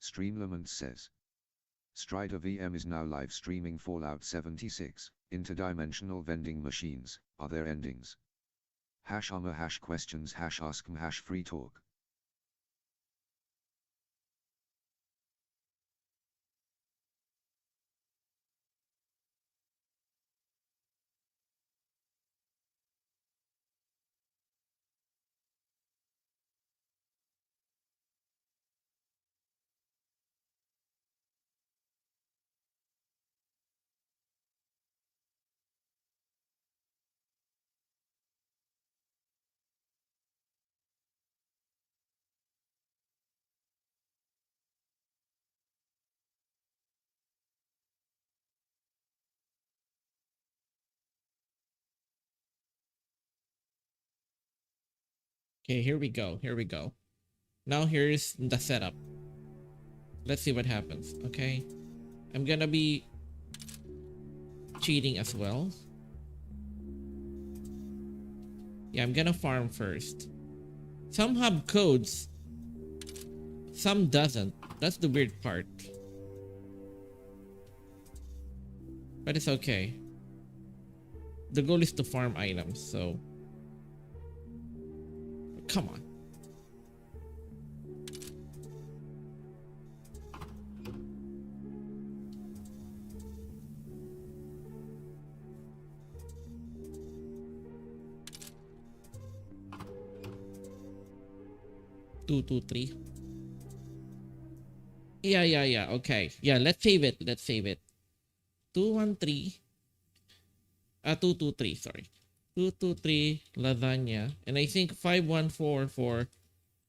Streamlament says. Strider VM is now live streaming Fallout 76, Interdimensional Vending Machines, are there endings? #armor #questions #askm #free talk. Okay, here we go. Here we go. Now here's the setup. Let's see what happens. Okay. I'm gonna be cheating as well. Yeah, I'm gonna farm first. Some have codes. Some doesn't. That's the weird part. But it's okay. The goal is to farm items, so... Come on. Two, two, three. Yeah. Okay. Yeah, let's save it. Let's save it. 213. 223. Sorry. 223 lasagna, and I think 514 for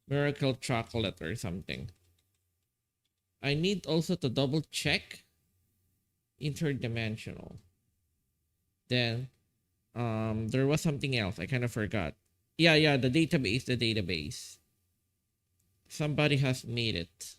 miracle chocolate or something. I need also to double check interdimensional. Then there was something else I kind of forgot. Yeah, the database. Somebody has made it.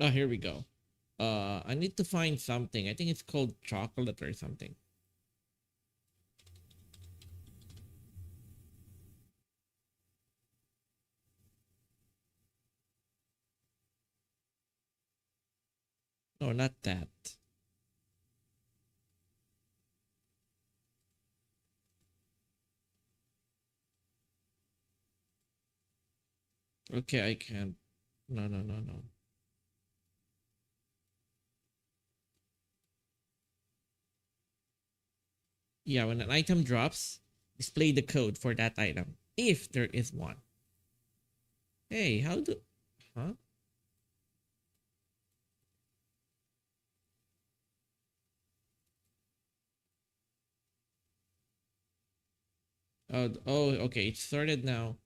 Oh, here we go. I need to find something. I think it's called chocolate or something. No, not that. Okay, I can't. No. Yeah, when an item drops, display the code for that item, if there is one. Hey, how do... Huh? Oh, okay, it started now.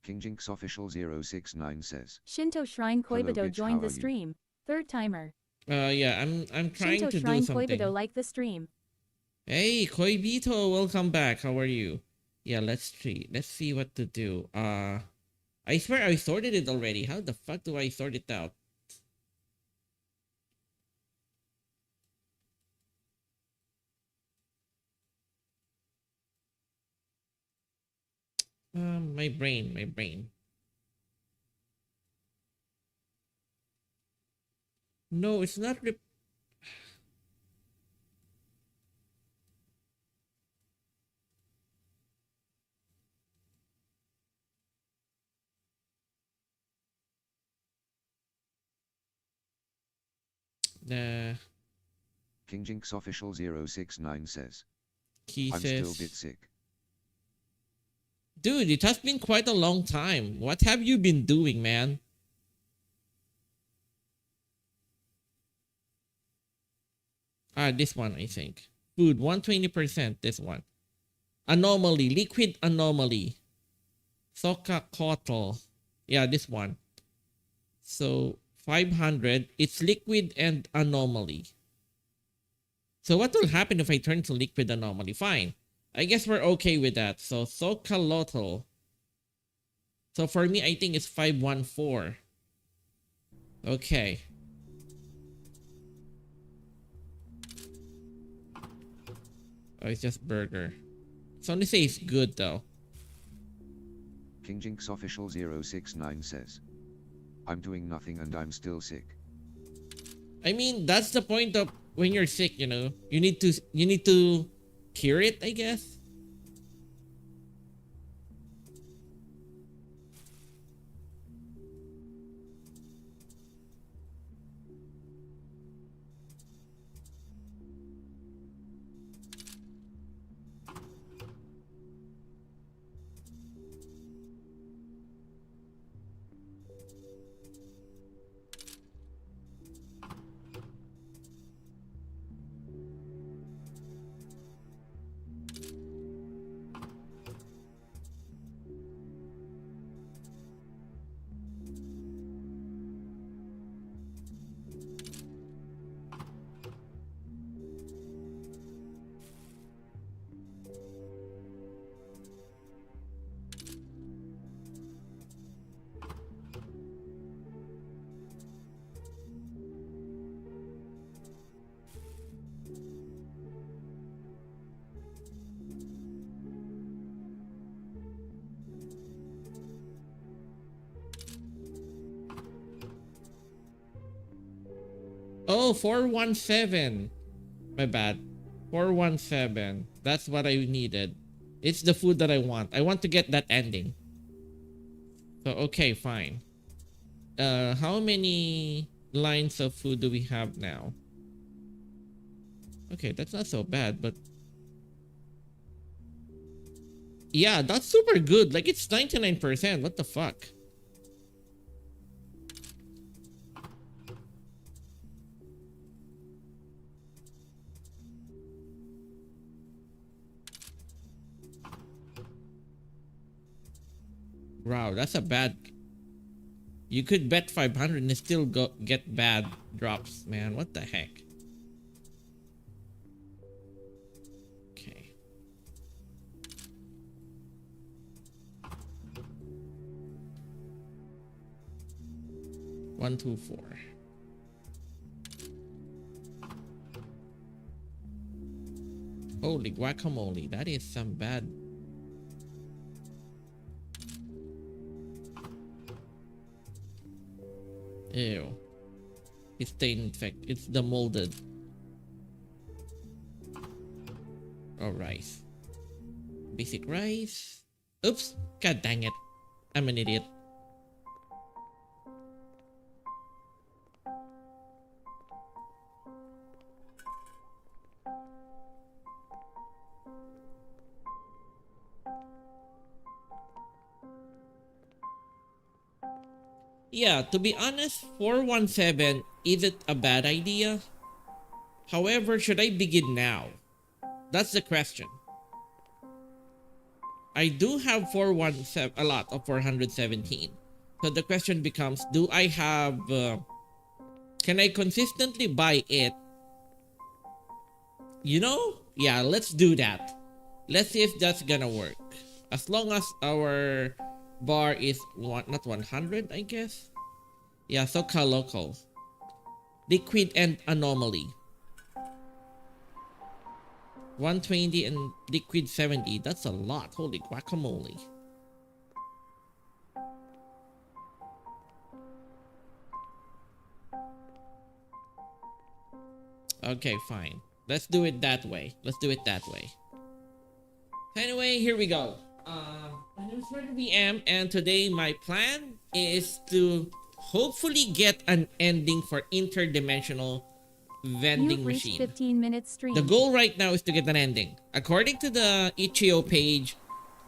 KingJinx Official 069 says. Shinto Shrine Hello, Koibudo bitch, joined how the are you? stream. Third timer. Yeah, I'm trying Shinto to do Shrine something. Koibudo like the stream. Hey, Koibito, welcome back. How are you? Yeah, let's see. Let's see what to do. I swear I sorted it already. How the fuck do I sort it out? My brain. No, it's not the KingJinx Official 069 says. key I'm says... still a bit sick. Dude, it has been quite a long time. What have you been doing, man? This one, I think. Food, 120%, this one. Anomaly, liquid anomaly. Soka Kotl. Yeah, this one. So, 500. It's liquid and anomaly. So what will happen if I turn to liquid anomaly? Fine. I guess we're okay with that. So, Sokalotl. So for me, I think it's 514. Okay. Oh, it's just burger. So only say it's good though. King Jinx Official 069 says, I'm doing nothing and I'm still sick. I mean, that's the point of when you're sick, you know. You need to cure it, I guess. Oh, 417. My bad. 417. That's what I needed. It's the food that I want. I want to get that ending. So, okay, fine. How many lines of food do we have now? Okay, that's not so bad, but... Yeah, that's super good. Like, it's 99%. What the fuck? Wow, that's a bad... You could bet 500 and still get bad drops, man. What the heck? Okay. One, two, four. Holy guacamole, that is some bad... Ew. It's the infect. It's the molded. Oh, rice. Basic rice. Oops. God dang it. I'm an idiot. Yeah, to be honest, 417 isn't a bad idea. However, should I begin now? That's the question. I do have 417, a lot of 417. So the question becomes, do I have... can I consistently buy it? You know? Yeah, let's do that. Let's see if that's gonna work. As long as our bar is not 100, I guess. Yeah, so local. Liquid and anomaly. 120 and liquid 70. That's a lot. Holy guacamole. Okay, fine. Let's do it that way. Let's do it that way. Anyway, here we go. My name is VM, and today my plan is to hopefully get an ending for Interdimensional Vending You've reached Machine. 15-minute stream. The goal right now is to get an ending. According to the itch.io page,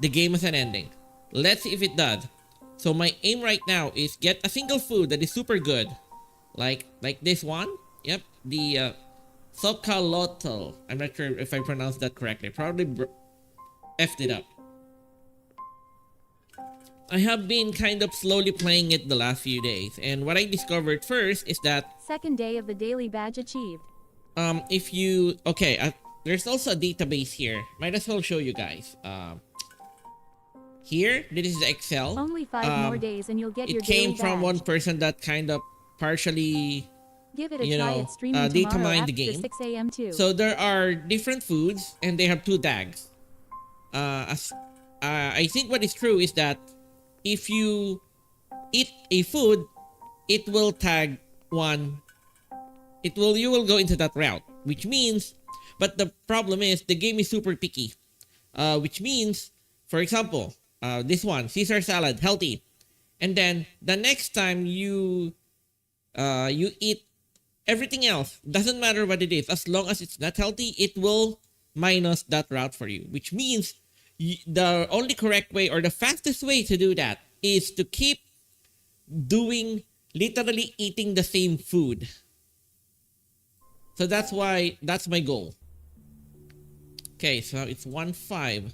the game has an ending. Let's see if it does. So my aim right now is get a single food that is super good. Like this one. Yep. The Sokalotl. I'm not sure if I pronounced that correctly. Probably effed it up. I have been kind of slowly playing it the last few days. And what I discovered first is that Second day of the daily badge achieved. if you there's also a database here. Might as well show you guys. Here, this is Excel. Only 5 more days and you'll get your It daily came badge. from one person that kind of partially, Give it a you try know, at streaming data tomorrow mine after the game. 6 a.m. too. So there are different foods and they have 2 tags. I think what is true is that if you eat a food, it will tag one. You will go into that route, which means, but the problem is the game is super picky. Which means, for example, this one, Caesar salad, healthy. And then the next time you eat everything else, doesn't matter what it is, as long as it's not healthy, it will minus that route for you. Which means the only correct way or the fastest way to do that is to keep doing literally eating the same food. So that's my goal. Okay, so it's 1-5.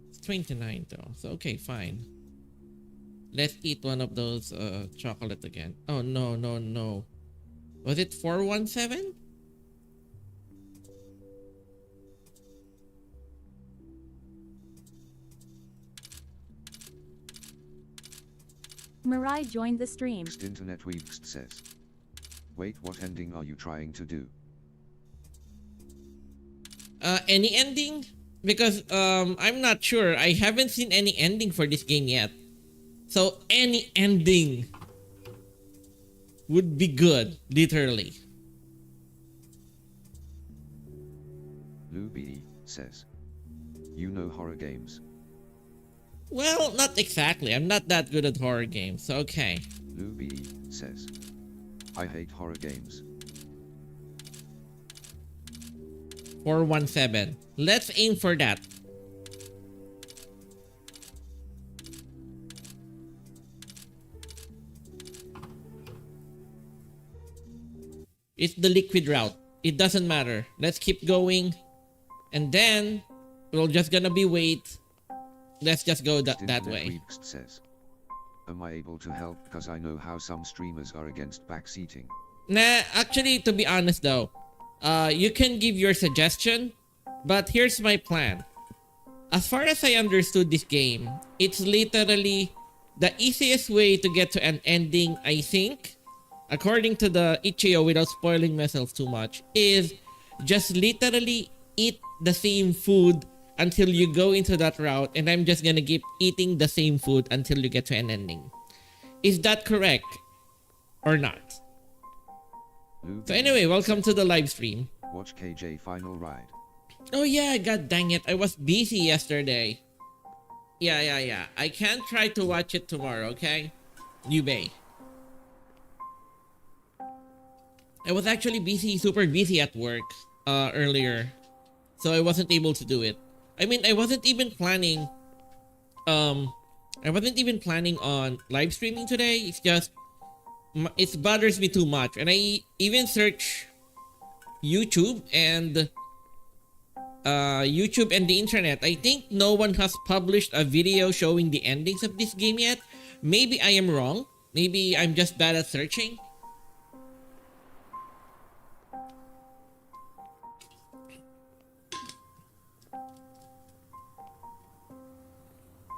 It's 29 though. So okay, fine. Let's eat one of those chocolate again. Oh no. Was it 417? Mirai joined the stream. Internet Weebst says. Wait, what ending are you trying to do? Any ending? Because I'm not sure. I haven't seen any ending for this game yet. So any ending would be good, literally. Lou B says. You know horror games. Well, not exactly. I'm not that good at horror games, so okay. Lou B says. I hate horror games. 417. Let's aim for that. It's the liquid route. It doesn't matter. Let's keep going. And then we're just gonna be wait. Let's just go that way. Weebst says. Am I able to help because I know how some streamers are against backseating? Nah, actually, to be honest though, you can give your suggestion, but here's my plan. As far as I understood this game, it's literally the easiest way to get to an ending, I think, according to the itch.io, without spoiling myself too much, is just literally eat the same food until you go into that route, and I'm just gonna keep eating the same food until you get to an ending. Is that correct or not? So anyway, welcome to the live stream. Watch KJ Final Ride. Oh yeah, god dang it, I was busy yesterday. Yeah. I can try to watch it tomorrow, okay? You may. I was actually super busy at work earlier, so I wasn't able to do it. I mean, I wasn't even planning on live streaming today. It's just it bothers me too much, and I even search YouTube and the internet. I think no one has published a video showing the endings of this game yet. Maybe I am wrong. Maybe I'm just bad at searching.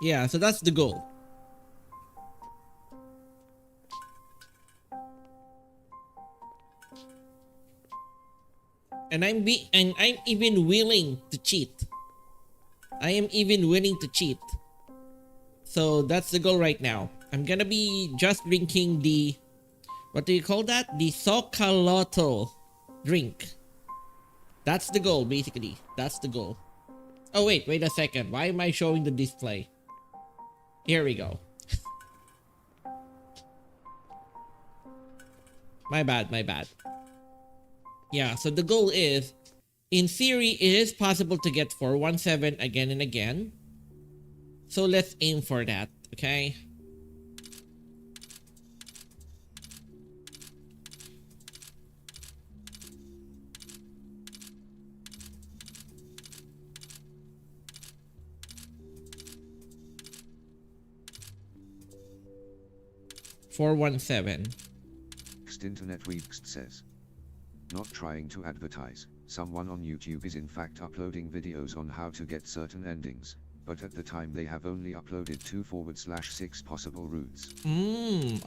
Yeah, so that's the goal. And I'm even willing to cheat. I am even willing to cheat. So that's the goal right now. I'm gonna be just drinking the, what do you call that? The Sokalotl drink. That's the goal, basically. That's the goal. Oh wait a second. Why am I showing the display? Here we go. My bad. Yeah, so the goal is in theory, it is possible to get 417 again and again. So let's aim for that, okay? Internet Weekst says. Not trying to advertise, someone on YouTube is in fact uploading videos on how to get certain endings, but at the time they have only uploaded 2/6 possible routes.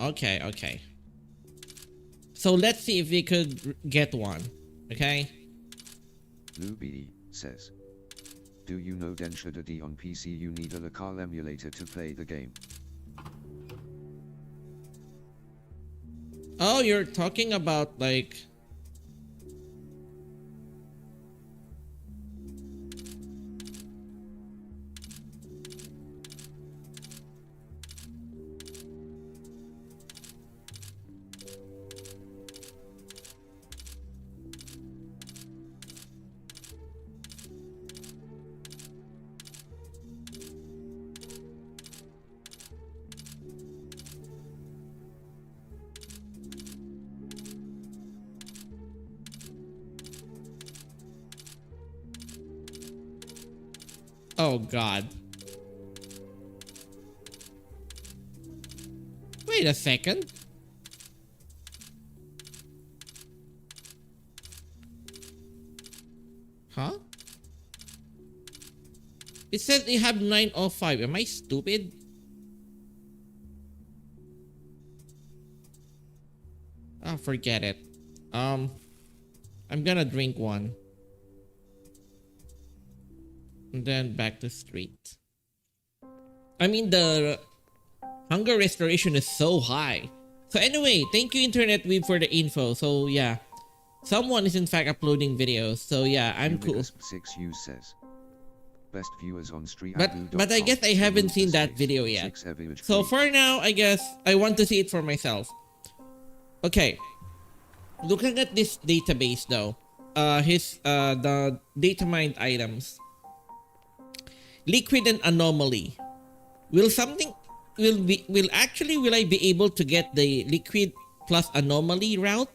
Okay. So let's see if we could get one, okay? Luby says. Do you know Densha D on PC you need a local emulator to play the game? Oh, you're talking about like... Oh God. Wait a second. Huh? It says they have 905. Am I stupid? Oh, forget it. I'm gonna drink one. And then back to street. I mean, the hunger restoration is so high. So anyway, thank you Internet Weeb for the info. So yeah, someone is in fact uploading videos. So yeah, I'm cool. 6U says. Best viewers on street. But I guess I haven't seen that video yet. So for now, I guess I want to see it for myself. Okay. Looking at this database though, the data mined items. Liquid and Anomaly. Will I be able to get the liquid plus Anomaly route?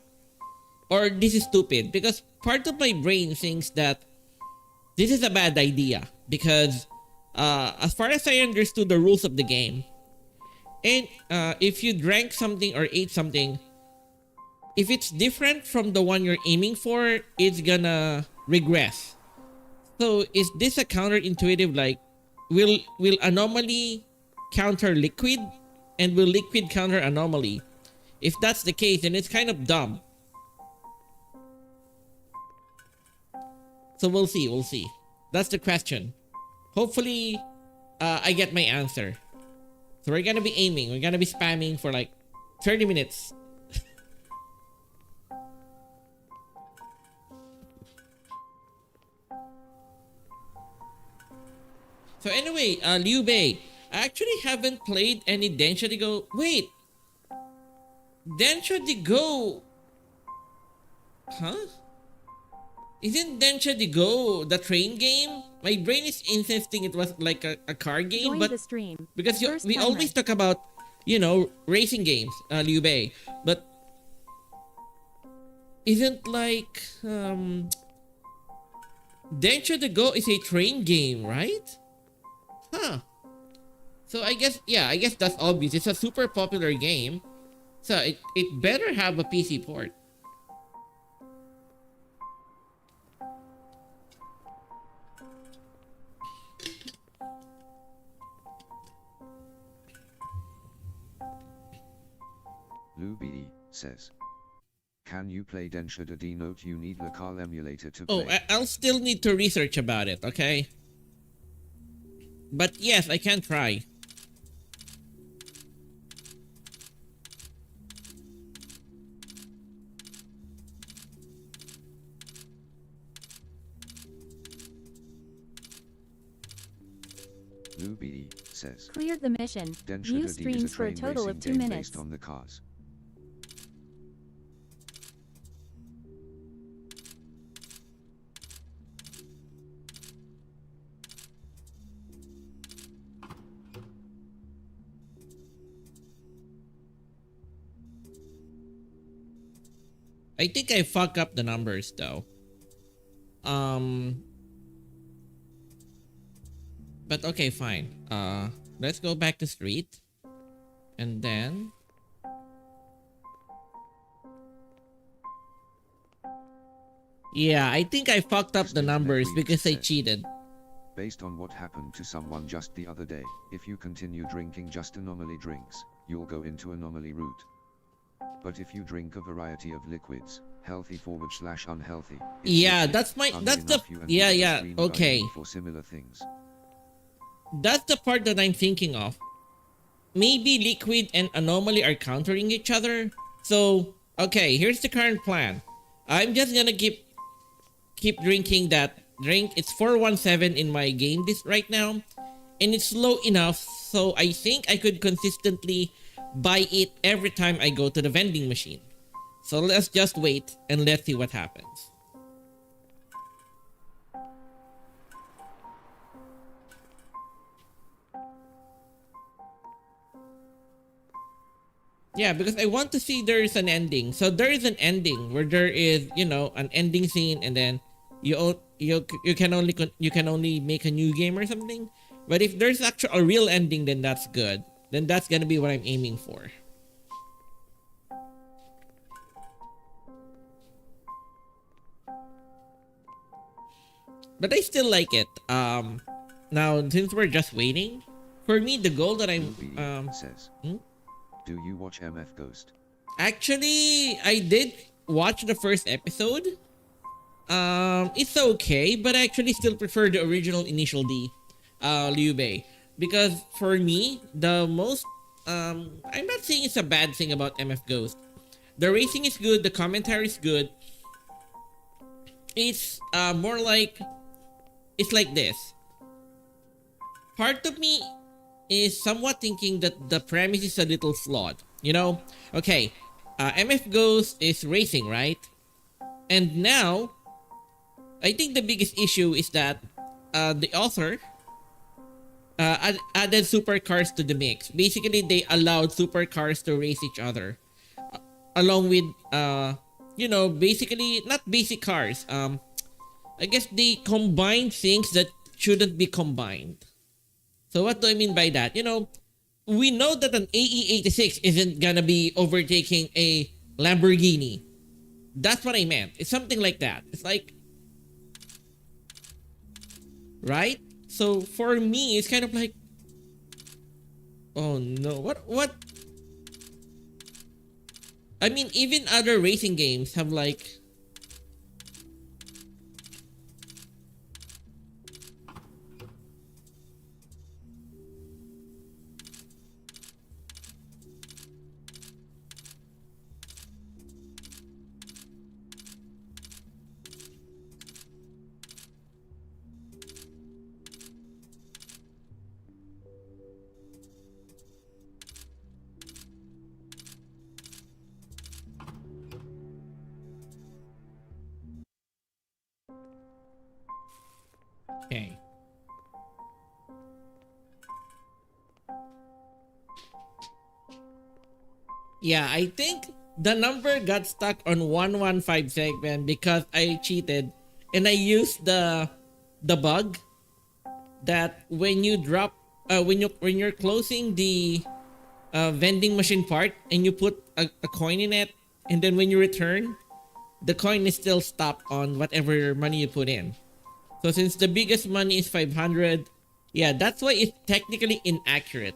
Or this is stupid? Because part of my brain thinks that this is a bad idea. Because as far as I understood the rules of the game, and if you drank something or ate something, if it's different from the one you're aiming for, it's gonna regress. So is this a counterintuitive, like will Anomaly counter liquid and will liquid counter Anomaly? If that's the case, then it's kind of dumb. So we'll see. That's the question. Hopefully I get my answer. So we're gonna be aiming, we're gonna be spamming for like 30 minutes. So anyway, Liu Bei, I actually haven't played any Densha de Go. Wait, Densha de Go, huh? Isn't Densha de Go the train game? My brain is insisting it was like a car game. Join but the stream. because we timer. always talk about, racing games, Liu Bei, but isn't like Densha de Go is a train game, right? Huh. So I guess that's obvious. It's a super popular game. So it better have a PC port. Luby says. Can you play Densha D? Note you need local emulator to play. Oh, I'll still need to research about it, okay? But yes, I can try. Luby says. Cleared the mission. Densha View D is a streams for a train total racing of 2 game minutes. based on the cars. I think I fuck up the numbers though. But okay, fine. Let's go back to street. And then yeah, I think I fucked up the numbers because I cheated. Based on what happened to someone just the other day, if you continue drinking just Anomaly drinks, you'll go into Anomaly route. But if you drink a variety of liquids, healthy / unhealthy. Yeah, that's the yeah, okay. For similar things. That's the part that I'm thinking of. Maybe liquid and anomaly are countering each other. So, okay, here's the current plan. I'm just gonna keep drinking that drink. It's 417 in my game this right now, and it's low enough so I think I could consistently buy it every time I go to the vending machine. So let's just wait and let's see what happens. Yeah, because I want to see there is an ending. So there is an ending where there is, you know, an ending scene, and then you can only make a new game or something. But if there's actually a real ending, then that's good. Then that's gonna be what I'm aiming for. But I still like it. Now since we're just waiting, for me the goal that I'm says. Do you watch MF Ghost? Actually, I did watch the first episode. It's okay, but I actually still prefer the original Initial D, Liu Bei. Because for me, the most, I'm not saying it's a bad thing about MF Ghost. The racing is good, the commentary is good. It's more like, it's like this. Part of me is somewhat thinking that the premise is a little flawed. You know, okay, MF Ghost is racing, right? And now, I think the biggest issue is that the author added supercars to the mix. Basically, they allowed supercars to race each other, along with you know, basically not basic cars. I guess they combined things that shouldn't be combined. So what do I mean by that? You know, we know that an AE86 isn't gonna be overtaking a Lamborghini. That's what I meant. It's something like that. It's like, right? So for me, it's kind of like, oh no, what? I mean, even other racing games have like, okay. Yeah, I think the number got stuck on 115 segment because I cheated and I used the bug that when you drop when you're closing the vending machine part and you put a coin in it, and then when you return, the coin is still stopped on whatever money you put in. So since the biggest money is 500, yeah, that's why it's technically inaccurate.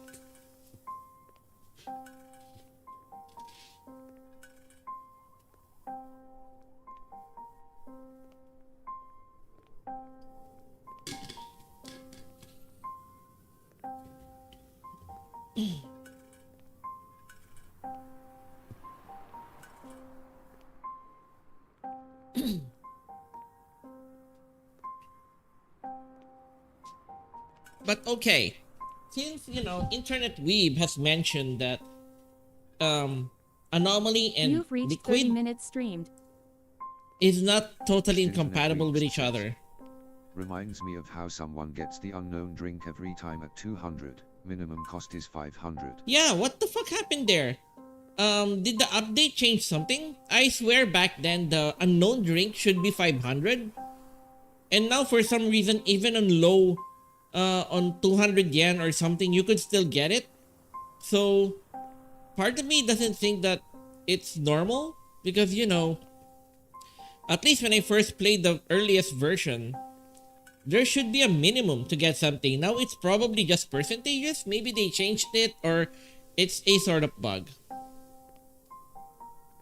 But okay, since, you know, Internet Weeb has mentioned that Anomaly and You've reached 30 Liquid minutes streamed. is not totally Internet incompatible with Weeb's each other. Reminds me of how someone gets the unknown drink every time at 200, minimum cost is 500. Yeah, what the fuck happened there? Did the update change something? I swear back then the unknown drink should be 500. And now for some reason, even on low, on 200 yen or something, you could still get it. So part of me doesn't think that it's normal because, you know, at least when I first played the earliest version, there should be a minimum to get something. Now it's probably just percentages. Maybe they changed it or it's a sort of bug.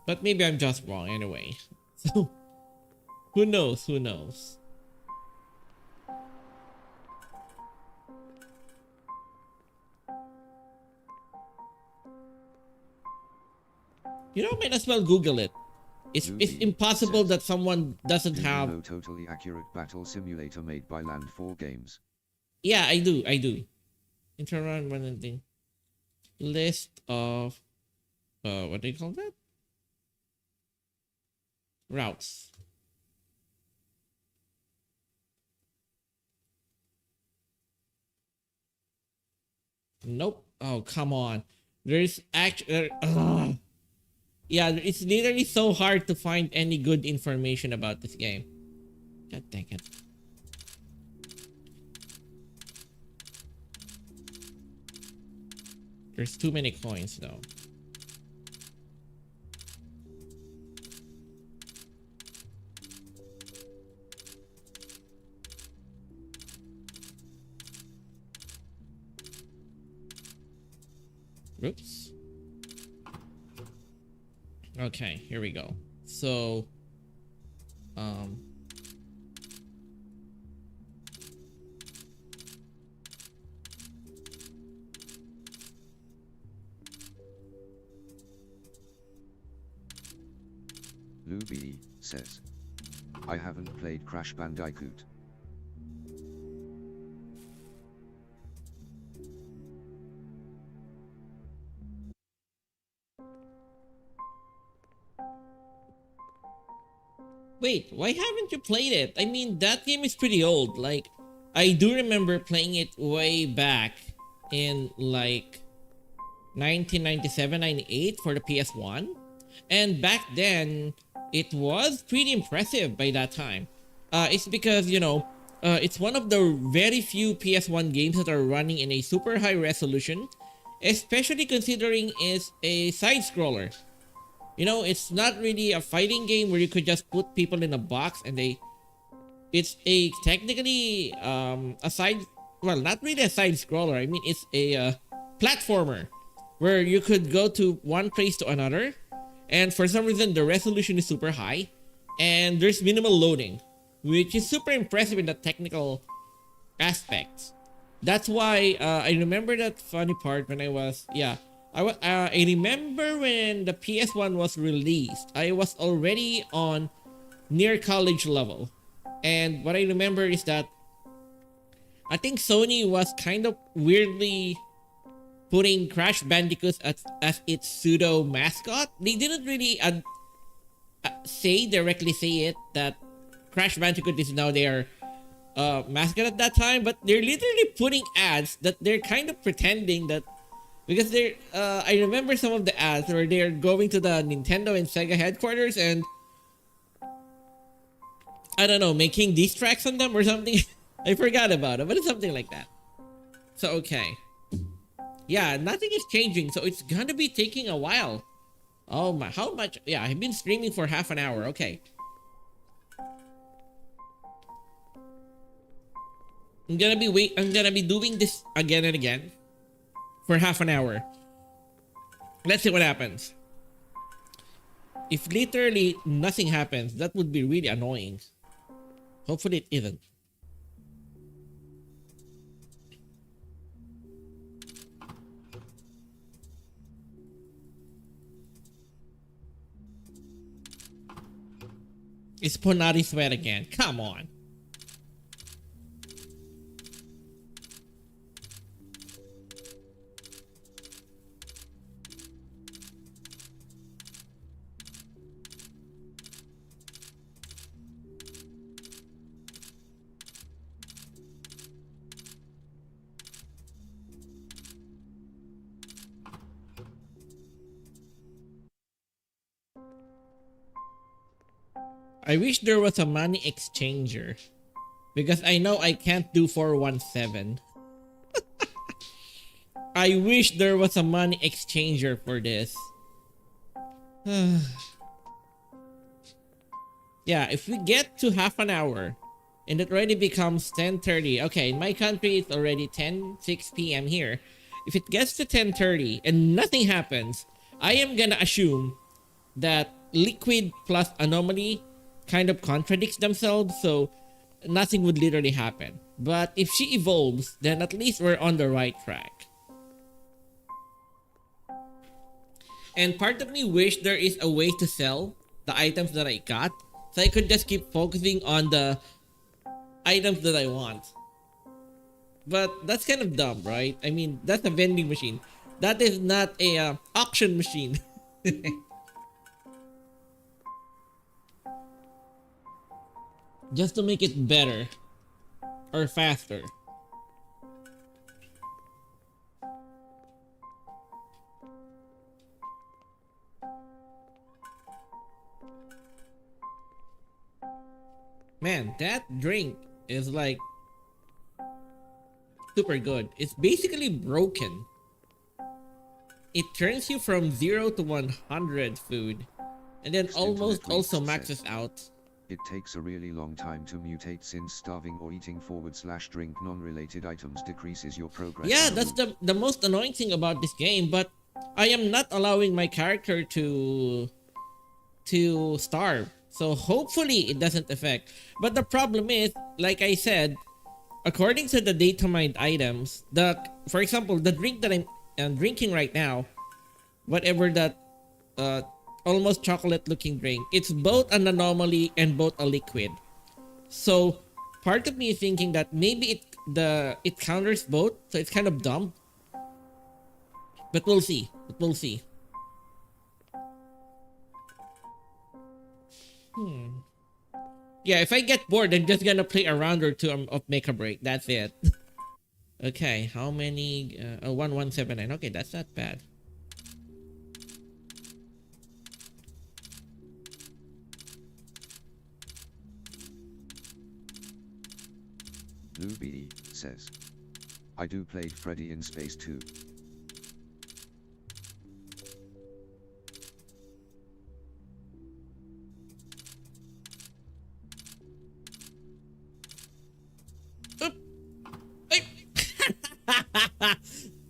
But maybe I'm just wrong anyway. So who knows? Who knows? You know, might as well Google it. It's impossible that someone doesn't have. No totally accurate battle simulator made by Land 4 Games. Yeah, I do. Interrun one thing. List of what do you call that? Routes. Nope. Oh, come on. There's actually yeah, it's literally so hard to find any good information about this game. God dang it. There's too many coins though. Oops. Okay, here we go. So, Luby says, I haven't played Crash Bandicoot. wait, why haven't you played it? I mean, that game is pretty old. Like, I do remember playing it way back in like 1997, 98 for the PS1. And back then, it was pretty impressive by that time. It's because, you know, it's one of the very few PS1 games that are running in a super high resolution, especially considering it's a side scroller. You know, it's not really a fighting game where you could just put people in a box and it's a technically a side, well, not really a side scroller. I mean, it's a platformer where you could go to one place to another, and for some reason the resolution is super high and there's minimal loading, which is super impressive in the technical aspects. That's why I remember that funny part when I was, yeah, I remember when the PS1 was released, I was already on near college level. And what I remember is that I think Sony was kind of weirdly putting Crash Bandicoot as its pseudo mascot. They didn't really directly say it that Crash Bandicoot is now their mascot at that time, but they're literally putting ads that they're kind of pretending that, because they're I remember some of the ads where they're going to the Nintendo and Sega headquarters and I don't know, making diss tracks on them or something. I forgot about it, but it's something like that. So okay, yeah, nothing is changing, so it's gonna be taking a while. Oh my, how much? Yeah, I've been streaming for half an hour. Okay, I'm gonna be doing this again and again for half an hour. Let's see what happens. If literally nothing happens, that would be really annoying. Hopefully it isn't. It's Ponari Sweat again. Come on. I wish there was a money exchanger. Because I know I can't do 417. I wish there was a money exchanger for this. Yeah, if we get to half an hour and it already becomes 10:30. Okay, in my country it's already 10:06 p.m. here. If it gets to 10:30 and nothing happens, I am gonna assume that liquid plus anomaly kind of contradicts themselves, so nothing would literally happen. But if she evolves, then at least we're on the right track. And part of me wish there is a way to sell the items that I got, so I could just keep focusing on the items that I want. But that's kind of dumb, right? I mean, that's a vending machine. That is not a auction machine. Just to make it better or faster. Man, that drink is like super good. It's basically broken. It turns you from 0 to 100 food and then almost also maxes out. It takes a really long time to mutate since starving or eating /drink non-related items decreases your progress. Yeah, that's the most annoying thing about this game, but I am not allowing my character to starve. So hopefully it doesn't affect. But the problem is, like I said, according to the data mined items, for example, the drink that I'm drinking right now, whatever that almost chocolate looking drink, it's both an anomaly and both a liquid. So part of me is thinking that maybe it counters both, so it's kind of dumb. But we'll see. Yeah, if I get bored, I'm just gonna play a round or two of Make a Break. That's it. Okay, how many? 1179. Okay, that's not bad. Blue BD says, I do played Freddy in Space 2.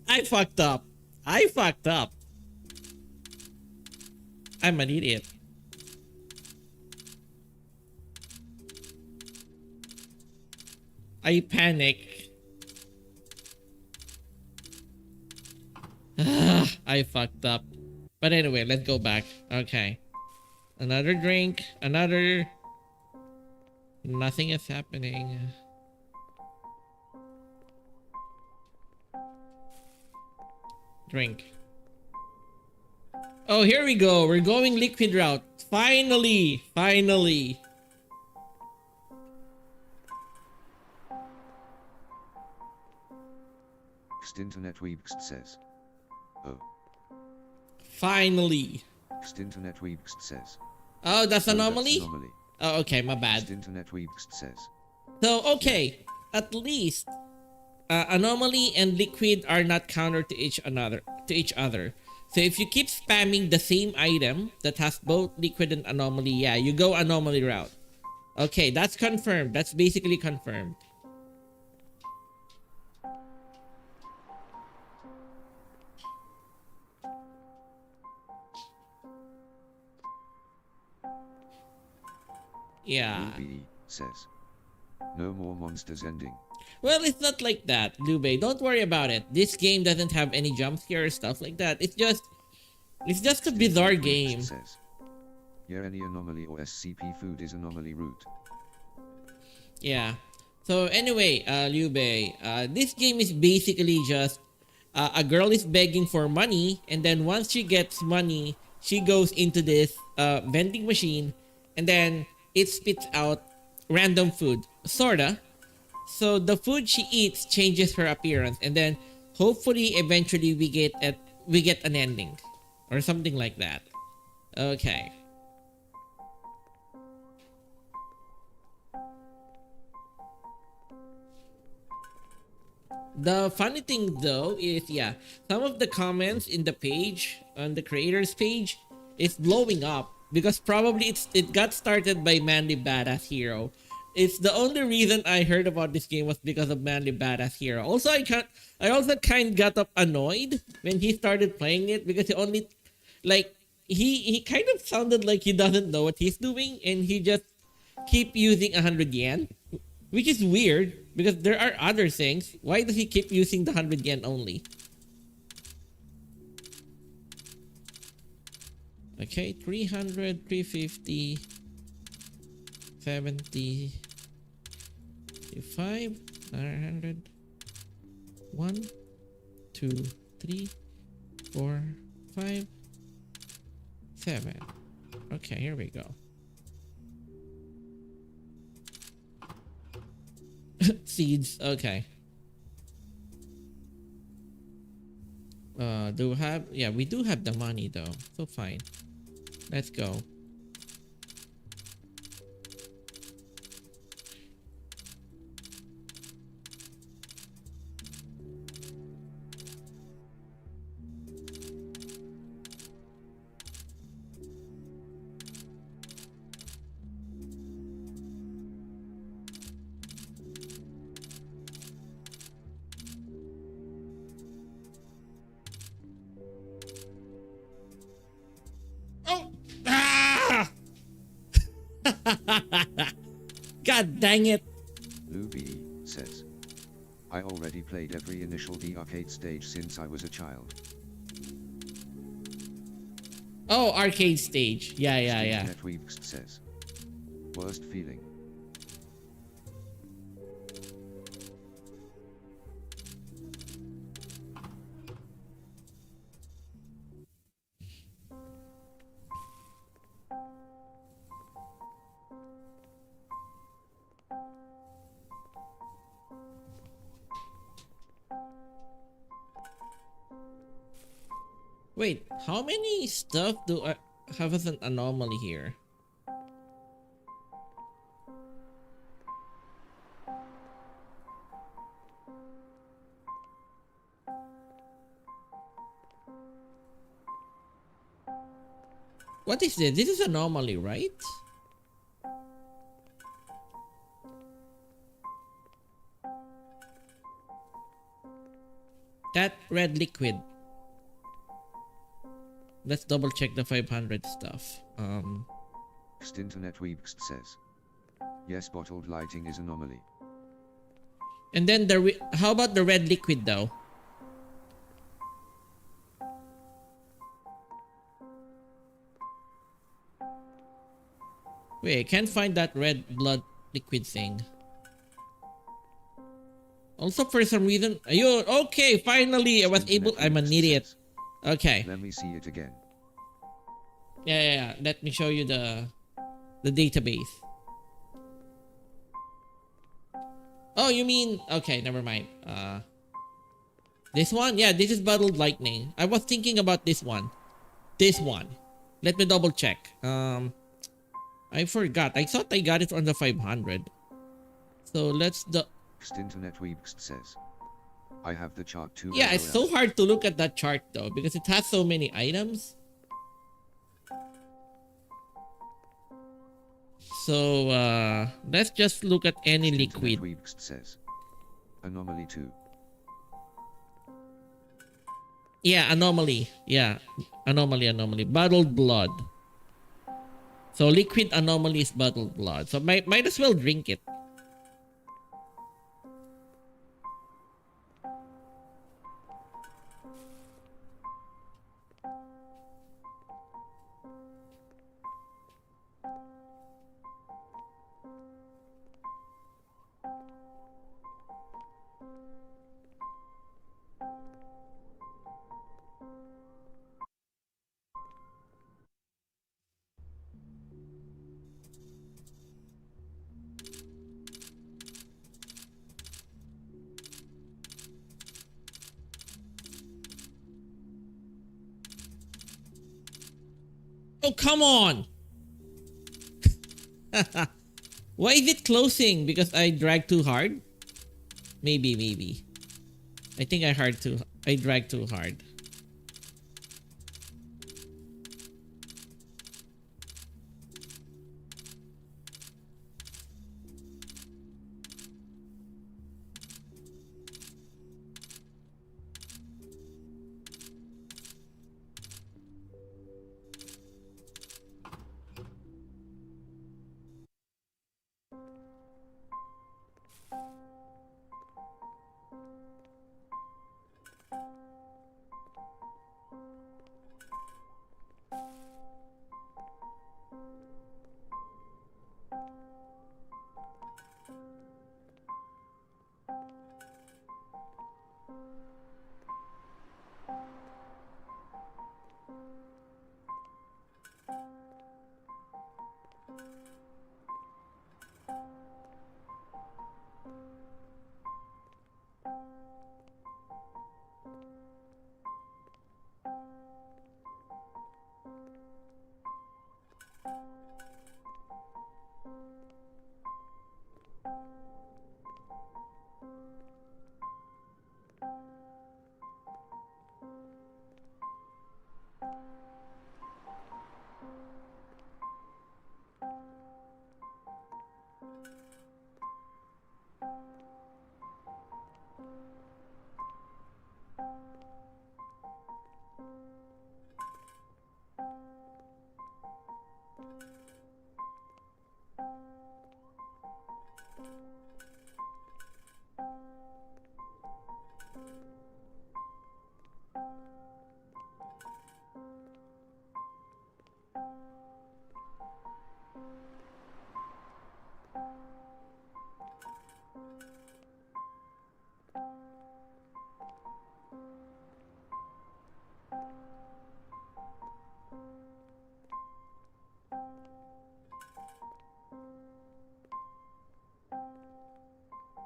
I fucked up. I'm an idiot. I panic. I fucked up. But anyway, let's go back. Okay. Another drink. Another. Nothing is happening. Drink. Oh, here we go. We're going liquid route. Finally. Internet Weebst says, oh. Finally. Internet Weebst says, oh, that's Anomaly? That's Anomaly. Oh, okay, my bad. Internet Weebst says, so, okay. At least Anomaly and Liquid are not counter to each other. So if you keep spamming the same item that has both Liquid and Anomaly, yeah, you go Anomaly route. Okay, that's confirmed. That's basically confirmed. Yeah. Lube says, no more monsters ending. Well, it's not like that, Lube. Don't worry about it. This game doesn't have any jump scare or stuff like that. It's just a bizarre game. Says, yeah, any anomaly or SCP food is anomaly route. Yeah. So anyway, Lube, this game is basically just a girl is begging for money, and then once she gets money, she goes into this vending machine, and then it spits out random food, sorta. So the food she eats changes her appearance, and then hopefully eventually we get an ending or something like that. Okay. The funny thing though is, yeah, some of the comments in the page, on the creators page, is blowing up because probably it got started by Manly Badass Hero. It's the only reason I heard about this game was because of Manly Badass Hero. Also, I also kind got up annoyed when he started playing it because he only, like, he kind of sounded like he doesn't know what he's doing and he just keep using 100 yen, which is weird because there are other things. Why does he keep using the 100 yen only? Okay, 300, 350, 70, 5, 900, 1, 2, 3, 4, 5, 7. Okay, here we go. Seeds, okay. Do we have, yeah, we do have the money though, so fine. Let's go. Oh! Ah! God dang it. Luby says, I already played every initial D arcade stage since I was a child. Oh, arcade stage. Yeah. Netweebs says, worst feeling. Wait, how many stuff do I have as an anomaly here? What is this? This is anomaly, right? That red liquid. Let's double check the 500 stuff. Internet Weebst says, yes, bottled lighting is anomaly. And then how about the red liquid though? Wait, I can't find that red blood liquid thing. Also, for some reason, ayun, okay, finally I was able. I'm an idiot. Okay. Let me see it again. Yeah. Let me show you the database. Oh, you mean, okay, never mind. This one? Yeah, this is bottled lightning. I was thinking about this one. This one. Let me double check. I forgot. I thought I got it on the 500. So let's Internet Weebst says, I have the chart too. Yeah, it's so hard to look at that chart though because it has so many items. So let's just look at any liquid. Weebst says, anomaly 2. Yeah, anomaly. Yeah, anomaly. Bottled blood. So liquid anomaly is bottled blood. So might as well drink it. Oh, come on! Why is it closing? Because I dragged too hard? Maybe. I think I dragged too hard.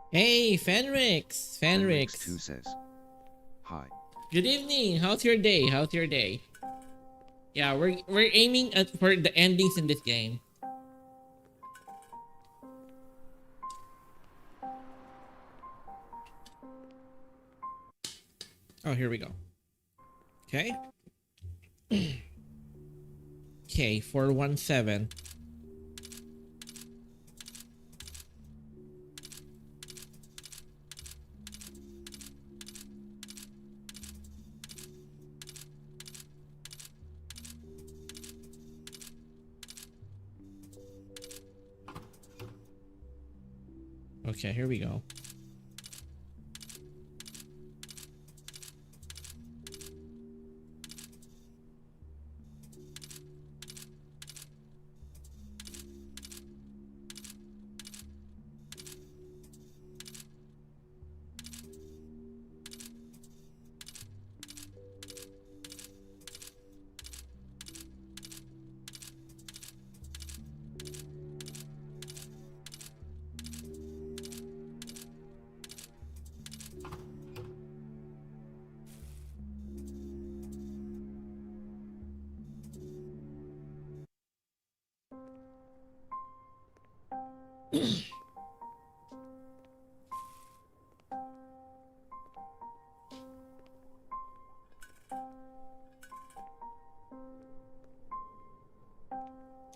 Hey, Fenrix! Fenrix2 says, hi. Good evening. How's your day? How's your day? Yeah, we're aiming for the endings in this game. Oh, here we go. Okay. Okay, 417. Okay, here we go.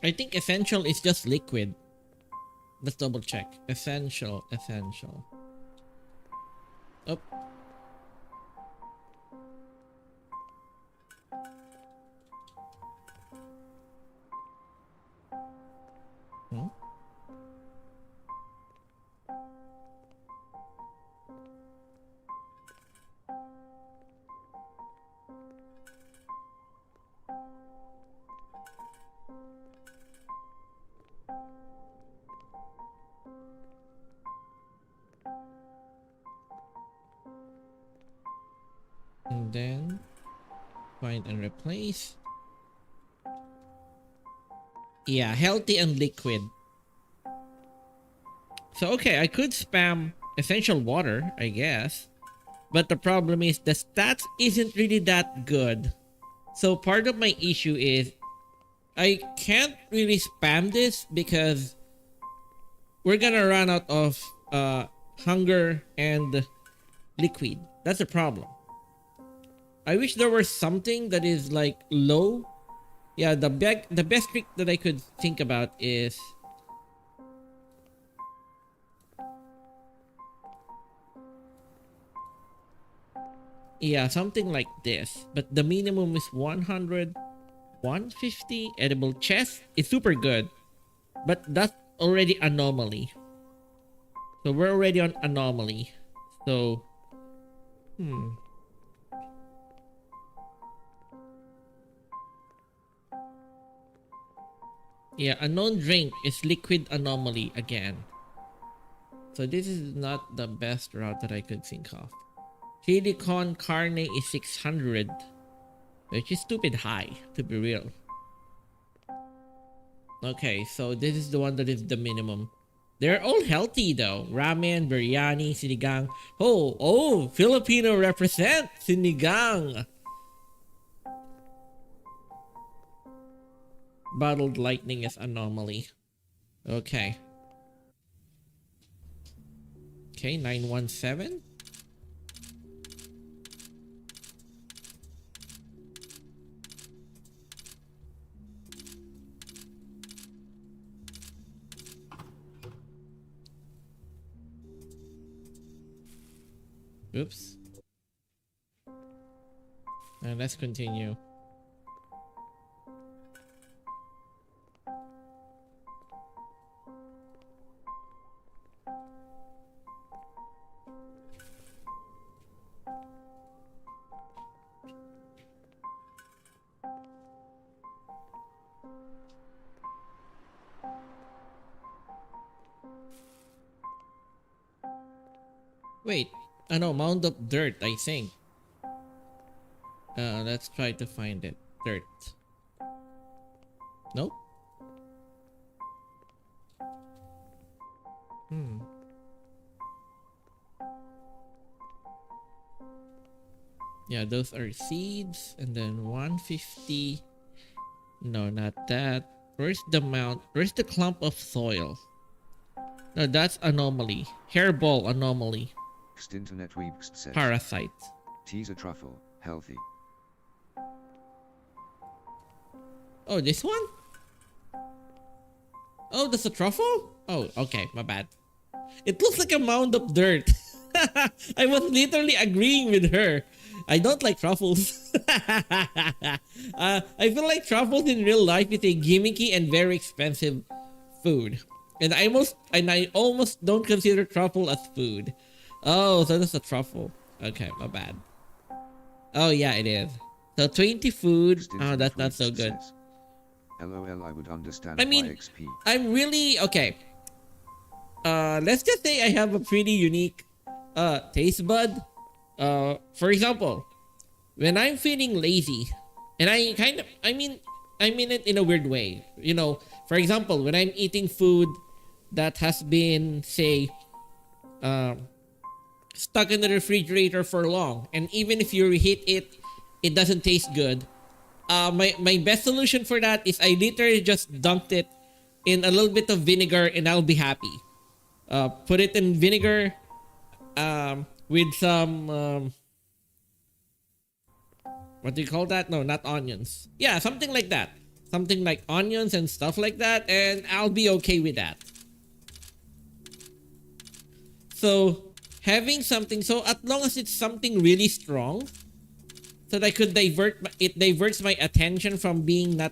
I think essential is just liquid. Let's double check. Essential. Oh. Hmm? And then find and replace. Yeah, healthy and liquid. So okay, I could spam essential water, I guess. But the problem is the stats isn't really that good. So part of my issue is I can't really spam this because we're gonna run out of hunger and liquid. That's a problem. I wish there was something that is like low. Yeah, the best trick that I could think about is yeah, something like this. But the minimum is 100, 150. Edible chest is super good. But that's already anomaly. So we're already on anomaly. So yeah, unknown drink is liquid anomaly again. So this is not the best route that I could think of. Chili con carne is 600, which is stupid high, to be real. Okay, so this is the one that is the minimum. They're all healthy though. Ramen, biryani, sinigang. Oh, Filipino represent sinigang. Bottled lightning is anomaly. Okay. Okay, 917. Oops. And let's continue. Wait, I know, mound of dirt, I think. Let's try to find it. Dirt. Nope. Yeah, those are seeds. And then 150. No, not that. Where's the mount? Where's the clump of soil? No, that's anomaly. Hairball anomaly. Internet Weebst says. Parasite. Teaser truffle, healthy. Oh, this one? Oh, that's a truffle? Oh, okay, my bad. It looks like a mound of dirt. I was literally agreeing with her. I don't like truffles. I feel like truffles in real life is a gimmicky and very expensive food. And I almost don't consider truffle as food. Oh, so that's a truffle. Okay, my bad. Oh yeah, it is. So 20 food. Oh, that's not so good. Says, LOL, I would understand. I mean, XP. I'm really okay. Let's just say I have a pretty unique taste bud. For example, when I'm feeling lazy, and I mean it in a weird way. You know, for example, when I'm eating food that has been, say, stuck in the refrigerator for long, and even if you reheat it, it doesn't taste good. My best solution for that is I literally just dunked it in a little bit of vinegar and I'll be happy. Put it in vinegar with some what do you call that? No, not onions. Yeah, something like that. Something like onions and stuff like that, and I'll be okay with that. So having something, so as long as it's something really strong, so that I could diverts my attention from being not,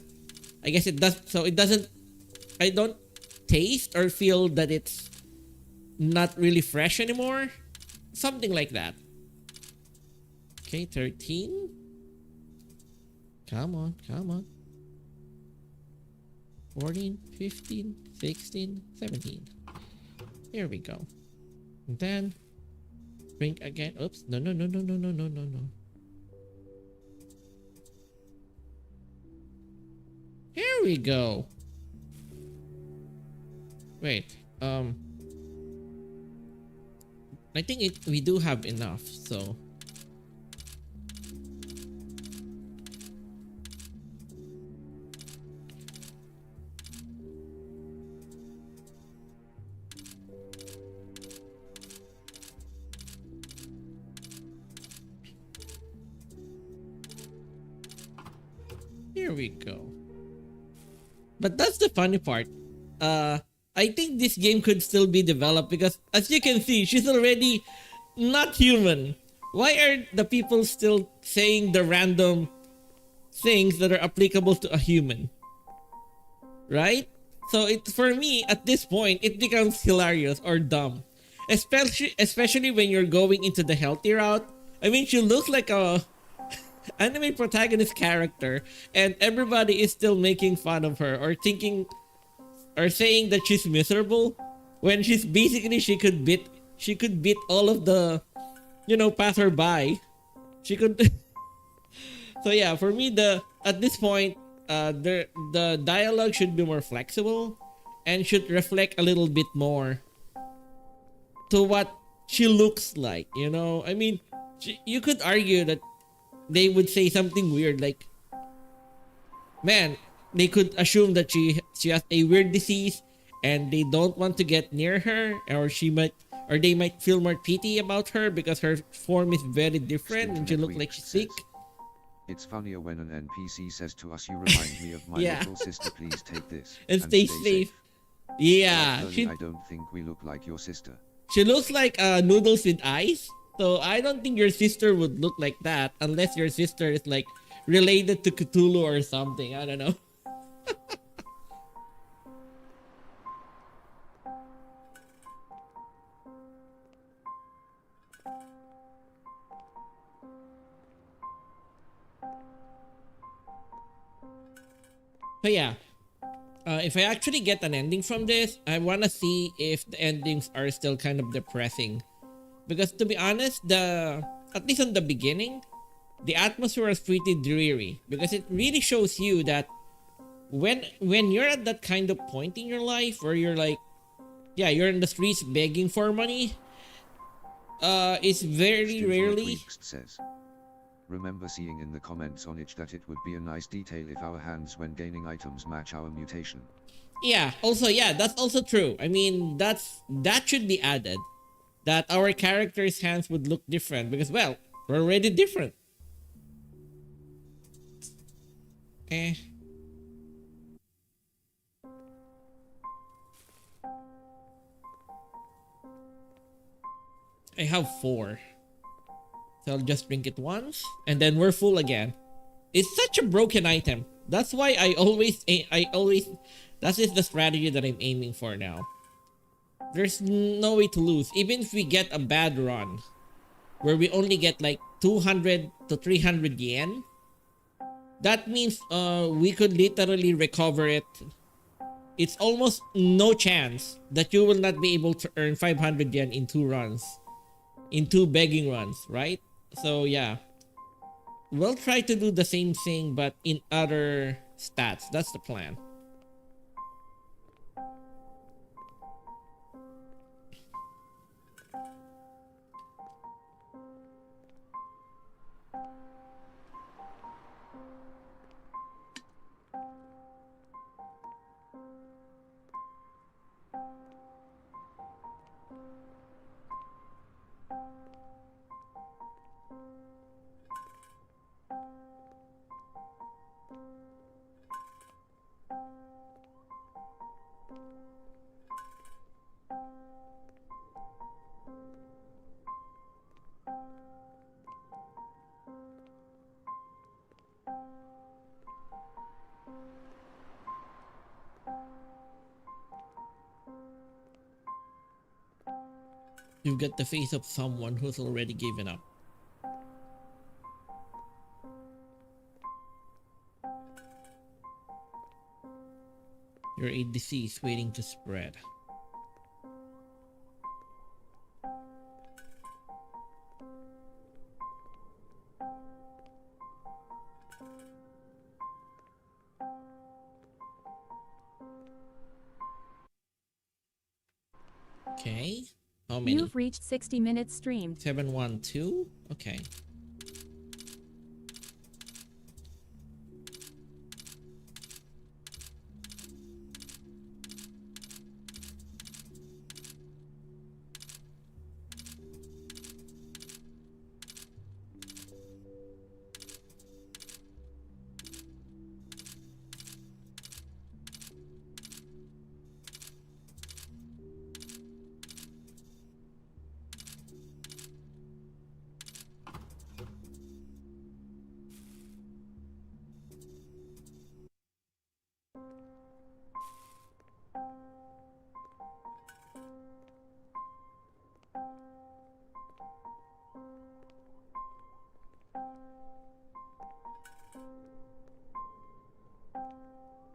I guess it does, so it doesn't, I don't taste or feel that it's not really fresh anymore. Something like that. Okay, 13. Come on, come on. 14, 15, 16, 17. Here we go. And then drink again. Oops. No. Here we go. Wait. I think we do have enough, so Here we go. But that's the funny part. I think this game could still be developed because, as you can see, she's already not human. Why are the people still saying the random things that are applicable to a human? Right? So for me, at this point, it becomes hilarious or dumb. Especially when you're going into the healthy route. I mean, she looks like a anime protagonist character, and everybody is still making fun of her or thinking or saying that she's miserable when she's basically she could beat all of the passerby. She could. So yeah, for me, the at this point, the dialogue should be more flexible and should reflect a little bit more to what she looks like. I mean, you could argue that they would say something weird like, man, they could assume that she has a weird disease and they don't want to get near her, or they might feel more pity about her because her form is very different and she looks like she's sick. It's funnier when an NPC says to us, "You remind me of my Yeah. little sister, please take this And stay safe. Yeah, Personally, I don't think we look like your sister." she looks like noodles with eyes. So I don't think your sister would look like that unless your sister is like related to Cthulhu or something. I don't know. But yeah, if I actually get an ending from this, I want to see if the endings are still kind of depressing. Because to be honest, at least in the beginning, the atmosphere was pretty dreary. Because it really shows you that when you're at that kind of point in your life where you're like, yeah, you're in the streets begging for money, it's very rarely. Says, remember seeing in the comments on it that it would be a nice detail if our hands when gaining items match our mutation. Yeah, also, yeah, that's also true. I mean, that should be added. That our characters' hands would look different because, well, we're already different. I have 4. So I'll just drink it once and then we're full again. It's such a broken item. That's why I always that is the strategy that I'm aiming for now. There's no way to lose. Even if we get a bad run where we only get like 200 to 300 yen, that means we could literally recover it. It's almost no chance that you will not be able to earn 500 yen in 2 runs. In 2 begging runs, right? So yeah. We'll try to do the same thing but in other stats. That's the plan. You've got the face of someone who's already given up. You're a disease waiting to spread. Okay. How many? You've reached 60 minutes streamed. 712? Okay.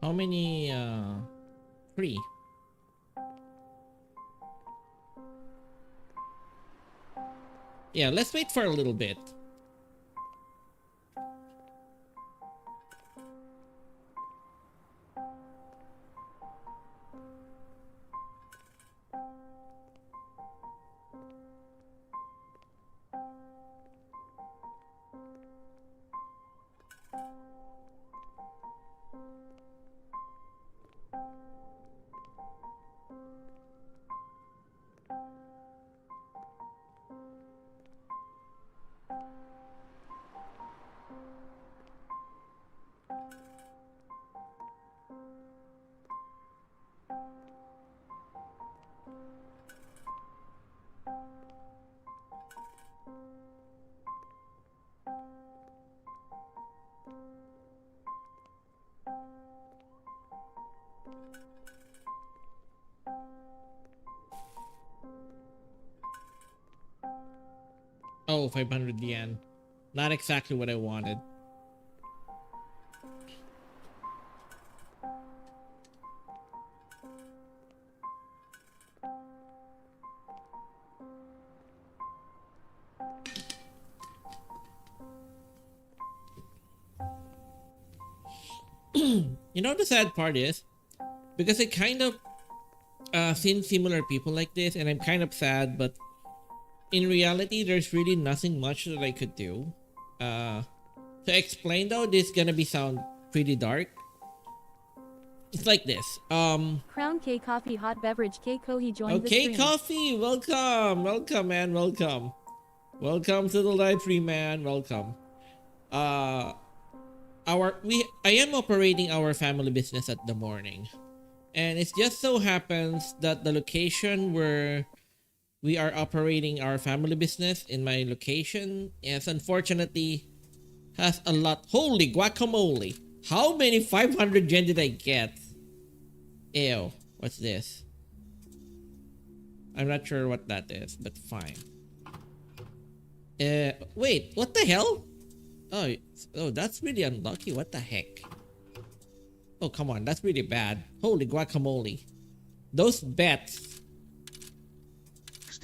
How many? 3. Yeah, let's wait for a little bit. Oh, 500 yen. Not exactly what I wanted. You know the sad part is, because I kind of seen similar people like this, and I'm kind of sad, but in reality, there's really nothing much that I could do. To explain though, this is gonna be sound pretty dark. It's like this. Crown K Coffee Hot Beverage K Kohi joined the Okay, stream. Coffee, welcome, man, welcome to the live stream, man, welcome. I am operating our family business at the morning, and it just so happens that the location where we are operating our family business in my location is unfortunately has a lot. Holy guacamole! How many 500 yen did I get? Ew, what's this? I'm not sure what that is, but fine. Wait, what the hell? Oh, that's really unlucky. What the heck? Oh, come on, that's really bad. Holy guacamole. Those bets.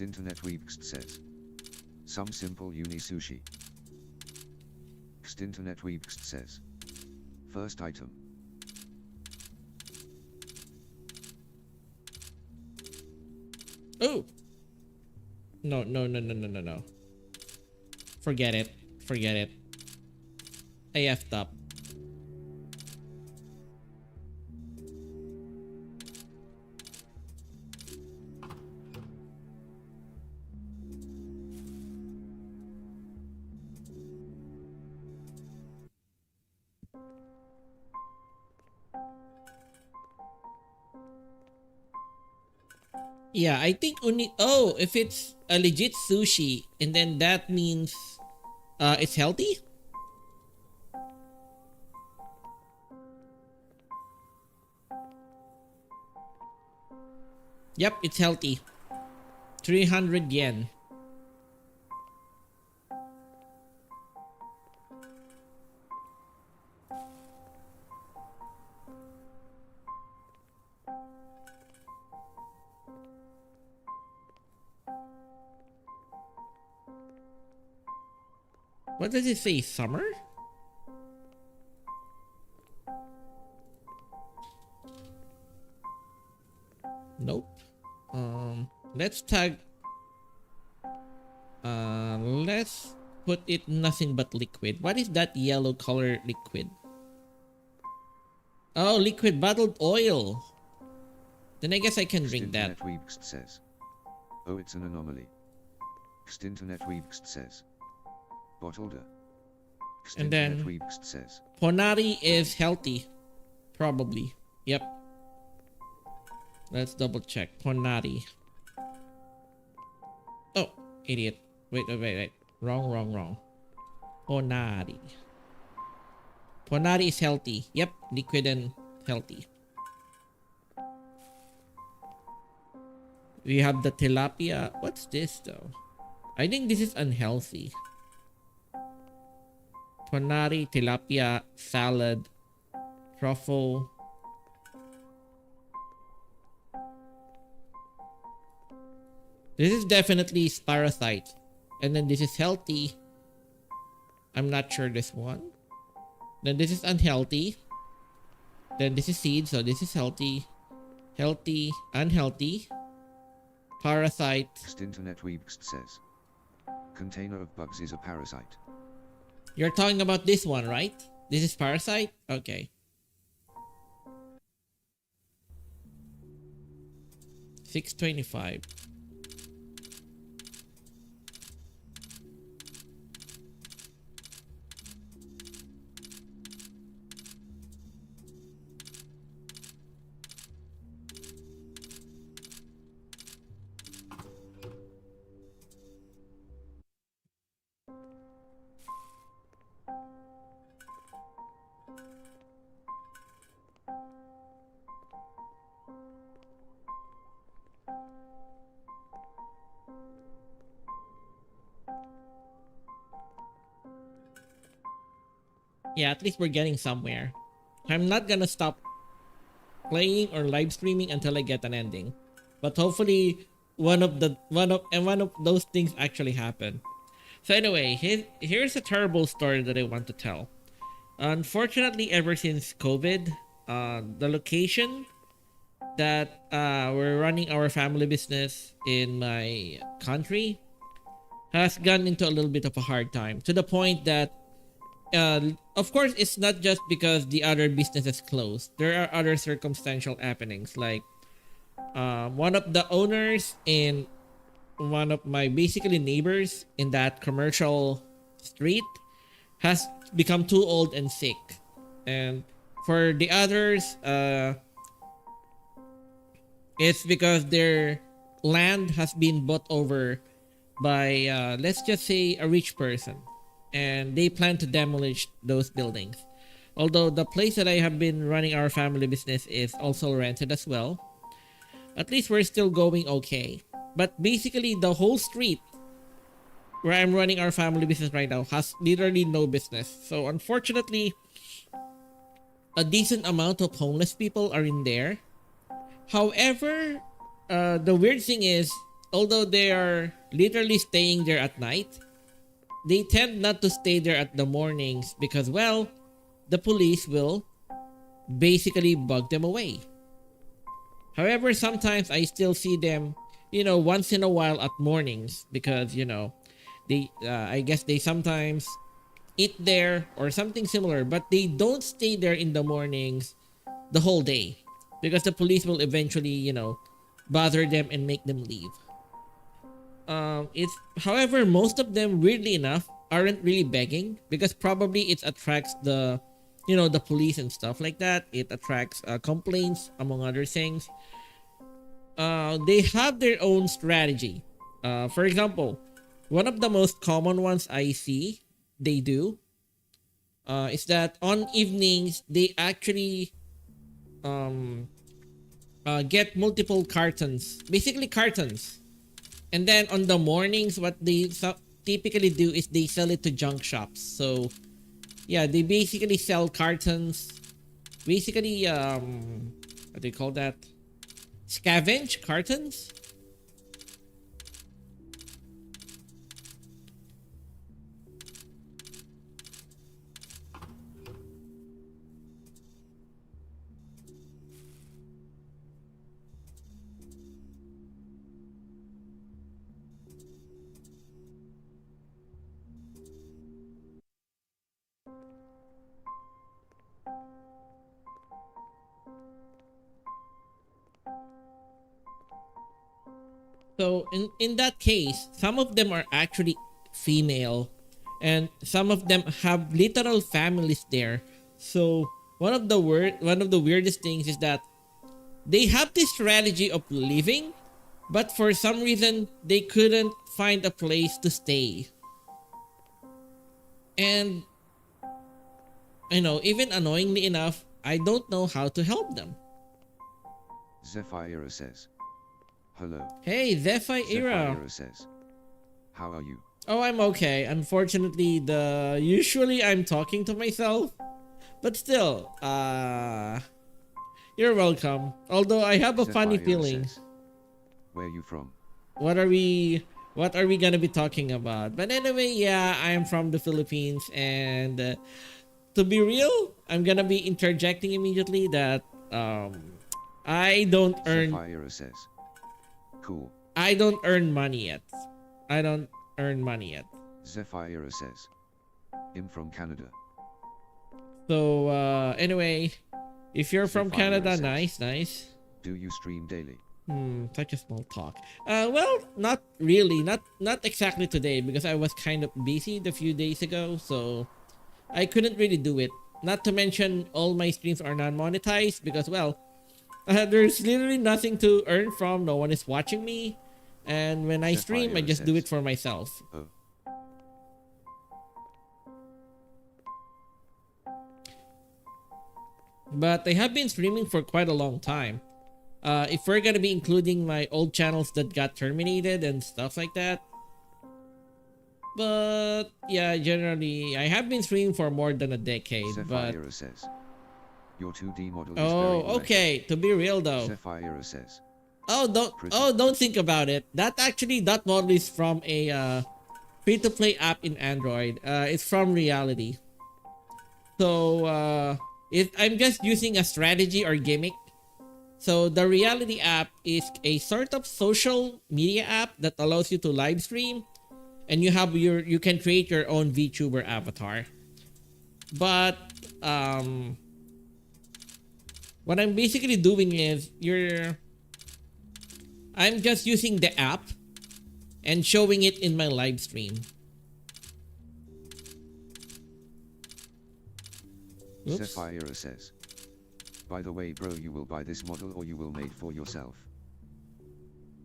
Internet Weebst says. Some simple uni sushi. Internet Weebst says. First item. Oh. No. Forget it. I effed up. Yeah, I think oh, if it's a legit sushi, and then that means it's healthy? Yep, it's healthy. 300 yen. What does it say? Summer? Nope. Let's tag. Let's put it nothing but liquid. What is that yellow color liquid? Oh, liquid bottled oil. Then I guess I can drink that. Internet Weebst says. Oh, it's an anomaly. Internet Weebst says. Bottled. And then Weebst says. Ponari is healthy. Probably. Yep. Let's double check. Ponari. Oh, idiot. Wait. Wrong. Ponari. Ponari is healthy. Yep, liquid and healthy. We have the tilapia. What's this though? I think this is unhealthy. Ponari, tilapia, salad, truffle, This is definitely parasite. And then this is healthy. I'm not sure this one. Then this is unhealthy. Then this is seed, so this is healthy. Healthy, unhealthy. Parasite. Internet Weebst says. Container of bugs is a parasite. You're talking about this one, right? This is parasite? Okay. 625. Yeah, at least we're getting somewhere. I'm not gonna stop playing or live streaming until I get an ending. But hopefully one of those things actually happen. So anyway, here's a terrible story that I want to tell. Unfortunately, ever since COVID, the location that we're running our family business in my country has gone into a little bit of a hard time, to the point that of course it's not just because the other businesses closed. There are other circumstantial happenings, like one of the owners and one of my basically neighbors in that commercial street has become too old and sick. And for the others, it's because their land has been bought over by, let's just say, a rich person. And they plan to demolish those buildings. Although the place that I have been running our family business is also rented as well. At least we're still going okay. But basically the whole street where I'm running our family business right now has literally no business. So unfortunately, a decent amount of homeless people are in there. However, the weird thing is, although they are literally staying there at night, they tend not to stay there at the mornings because, well, the police will basically bug them away. However, sometimes I still see them, once in a while at mornings because, they, I guess they sometimes eat there or something similar, but they don't stay there in the mornings the whole day because the police will eventually, bother them and make them leave. However, most of them, weirdly enough, aren't really begging because probably it attracts the police and stuff like that. It attracts complaints, among other things. They have their own strategy. For example, one of the most common ones I see they do is that on evenings they actually get multiple cartons, basically cartons. And then on the mornings, what they typically do is they sell it to junk shops. So yeah, they basically sell cartons. Basically, what do you call that? Scavenge cartons? So in that case, some of them are actually female and some of them have literal families there. So one of the weirdest things is that they have this strategy of living, but for some reason they couldn't find a place to stay. And even annoyingly enough, I don't know how to help them. Zephyra says. Hello. Hey, Zephyra. Zephyra says. How are you? Oh, I'm okay. Unfortunately, usually I'm talking to myself. But still, you're welcome. Although I have a funny Zephyra feeling. says, where you from? what are we gonna be talking about? But anyway, yeah, I am from the Philippines, and to be real, I'm gonna be interjecting immediately that I don't earn Zephyra says. Cool. I don't earn money yet. I don't earn money yet. Zephyra says. I'm from Canada. So anyway, if you're from Zephyra Canada, says. nice. Do you stream daily? Such a small talk. Well, not really, not exactly today because I was kind of busy the few days ago, so I couldn't really do it. Not to mention all my streams are non-monetized because, well, there's literally nothing to earn from. No one is watching me, and when I stream, I Zephyra just do says. it for myself. Oh. But I have been streaming for quite a long time. If we're gonna be including my old channels that got terminated and stuff like that. But yeah, generally, I have been streaming for more than a decade. But Zephyra says. Your 2D model is oh, very okay. To be real though. Zephyra says. Don't think about it. That model is from a free-to-play app in Android. It's from Reality. So I'm just using a strategy or gimmick. So the Reality app is a sort of social media app that allows you to live stream, and you can create your own VTuber avatar. But what I'm basically doing is I'm just using the app and showing it in my live stream. Oops. Zephyra says. By the way, bro, you will buy this model or you will make for yourself.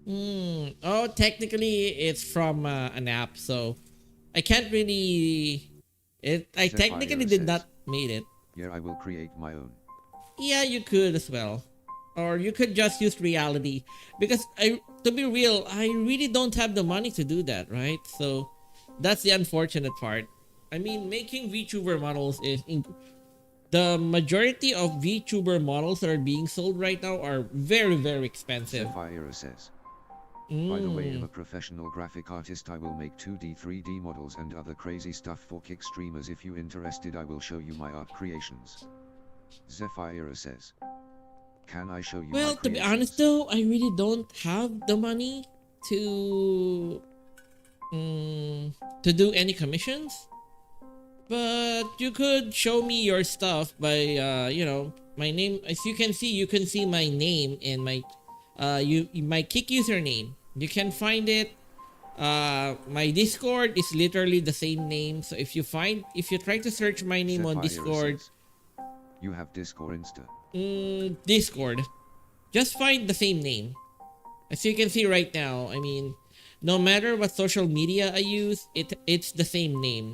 Oh, technically it's from an app, so I can't really. I technically did not made it. Yeah, I will create my own. Yeah, you could as well, or you could just use Reality, because to be real, I really don't have the money to do that, right? So that's the unfortunate part. I mean, making VTuber models is the majority of VTuber models that are being sold right now are very, very expensive. Zephyra says. By the way, I'm a professional graphic artist. I will make 2D, 3D models and other crazy stuff for kick streamers. If you're interested, I will show you my art creations. Zephyra says. Can I show you my Well, to be honest though, I really don't have the money to do any commissions. But you could show me your stuff by my name. As you can see my name in my my kick username. You can find it. My Discord is literally the same name. So if you try to search my name on Discord, you have Discord Insta. Discord, just find the same name. As you can see right now, I mean, no matter what social media I use, it's the same name.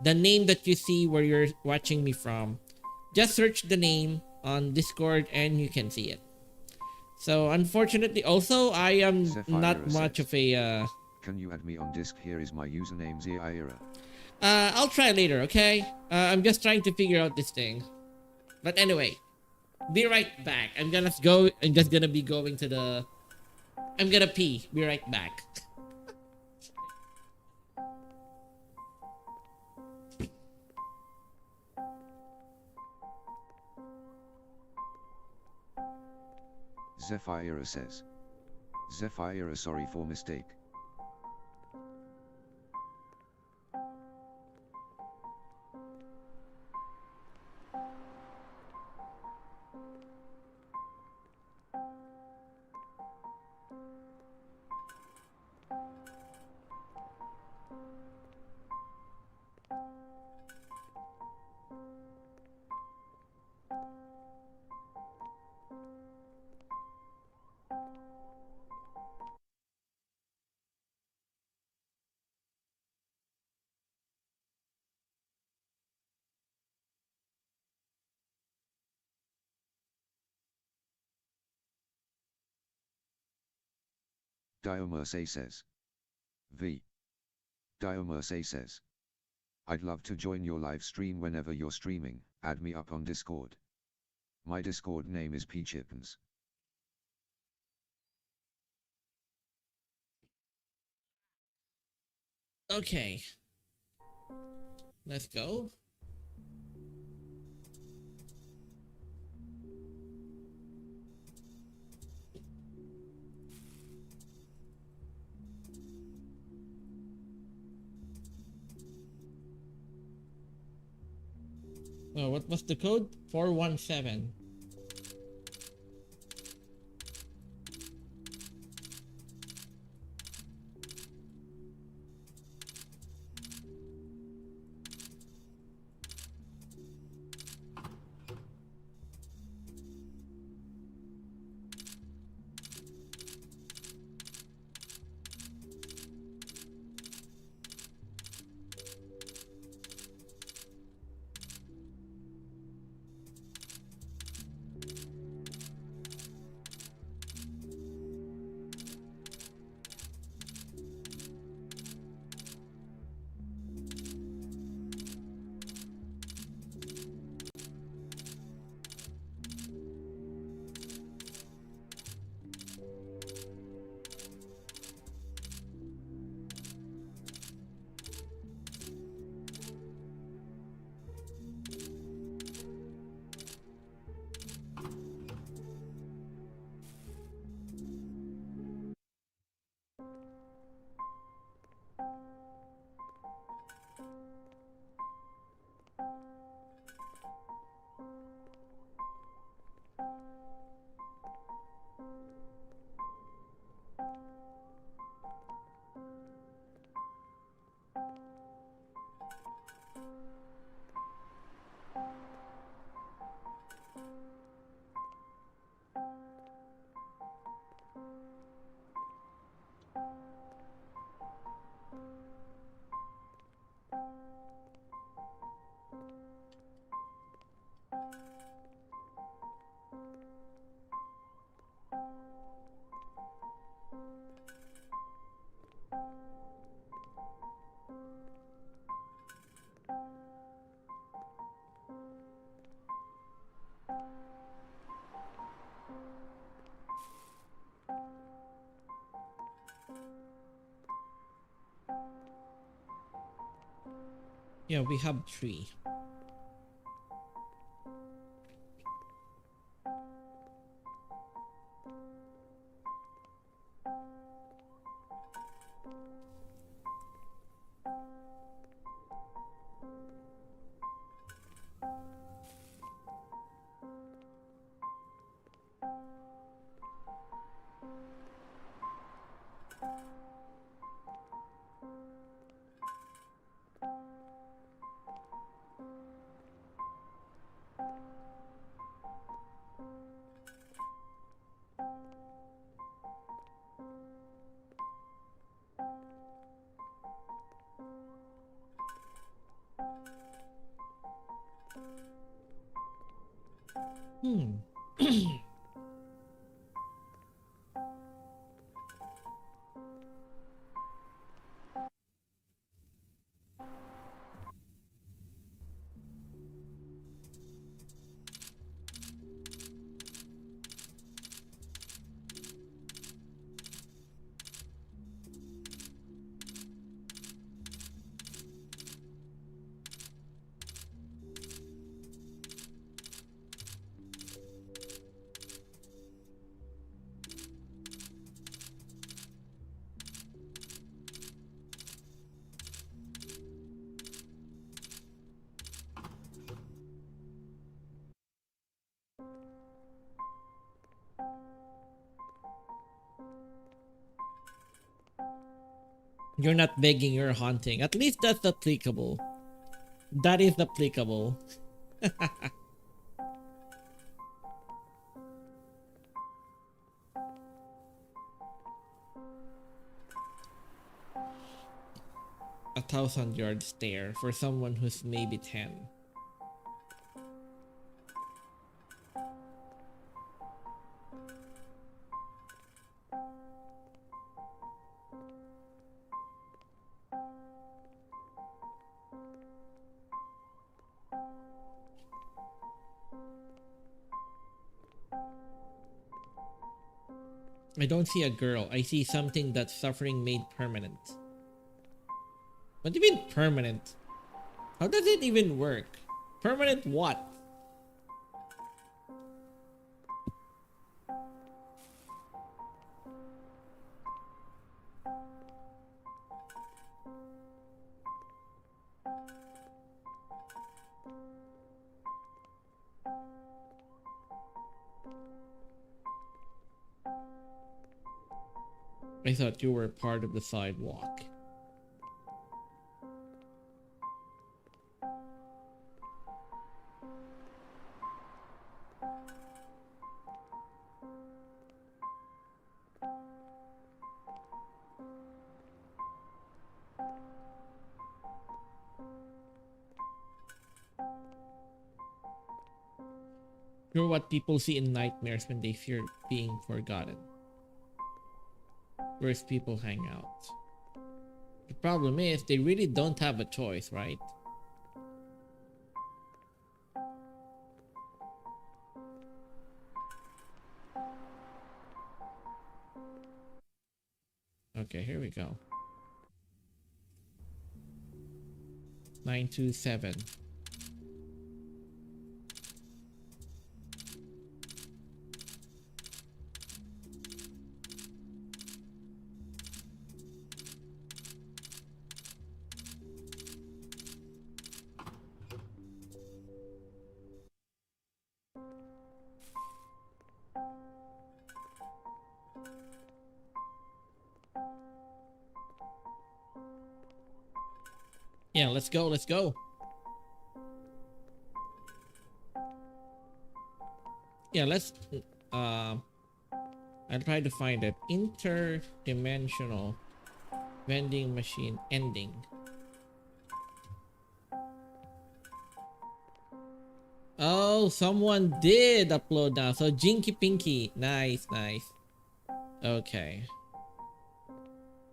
The name that you see where you're watching me from. Just search the name on Discord and you can see it. So unfortunately, also I am not much of a. Can you add me on Disc? Here is my username Zephyra. I'll try later, okay? I'm just trying to figure out this thing. But anyway, be right back. I'm just gonna be going to the. I'm gonna pee. Be right back. Zephyra says. Zephyra, sorry for mistake. Diomerse says. V. Diomerse says. I'd love to join your live stream whenever you're streaming. Add me up on Discord. My Discord name is Peachippins. Okay. Let's go. Oh, what was the code? 417. Yeah, we have 3. Hmm. You're not begging, you're haunting. At least that's applicable. That is applicable. 1,000-yard stare for someone who's maybe 10. I don't see a girl. I see something that's suffering made permanent. What do you mean permanent? How does it even work? Permanent what? I thought you were part of the sidewalk. You're what people see in nightmares when they fear being forgotten. Where's people hang out? The problem is they really don't have a choice, right? Okay, here we go. 927. Yeah, let's go, let's go. Yeah, let's I'll try to find it. Interdimensional vending machine ending. Oh, someone did upload now. So Jinky Pinky. Nice, nice. Okay.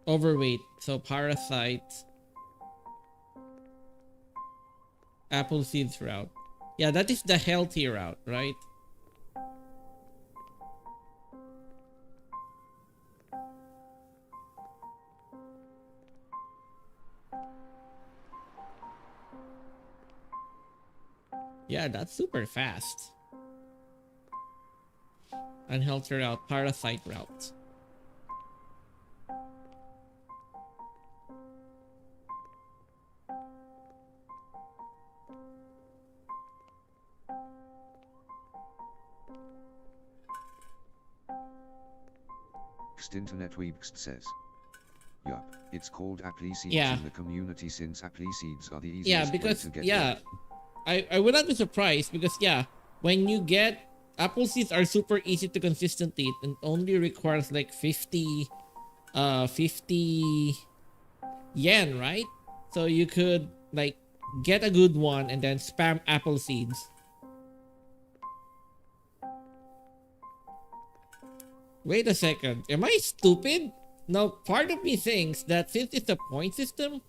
Overweight. So parasite. Apple seeds route. Yeah, that is the healthy route, right? Yeah, that's super fast. Unhealthy route, parasite route. Internet Weebst says. Yup, it's called Apple Seeds in the community since Apple Seeds are the easiest way to get them. I would not be surprised because when you get Apple Seeds are super easy to consistently eat and only requires like 50 yen, right? So you could like get a good one and then spam Apple Seeds. Wait a second, am I stupid? Now, part of me thinks that since it's a point system,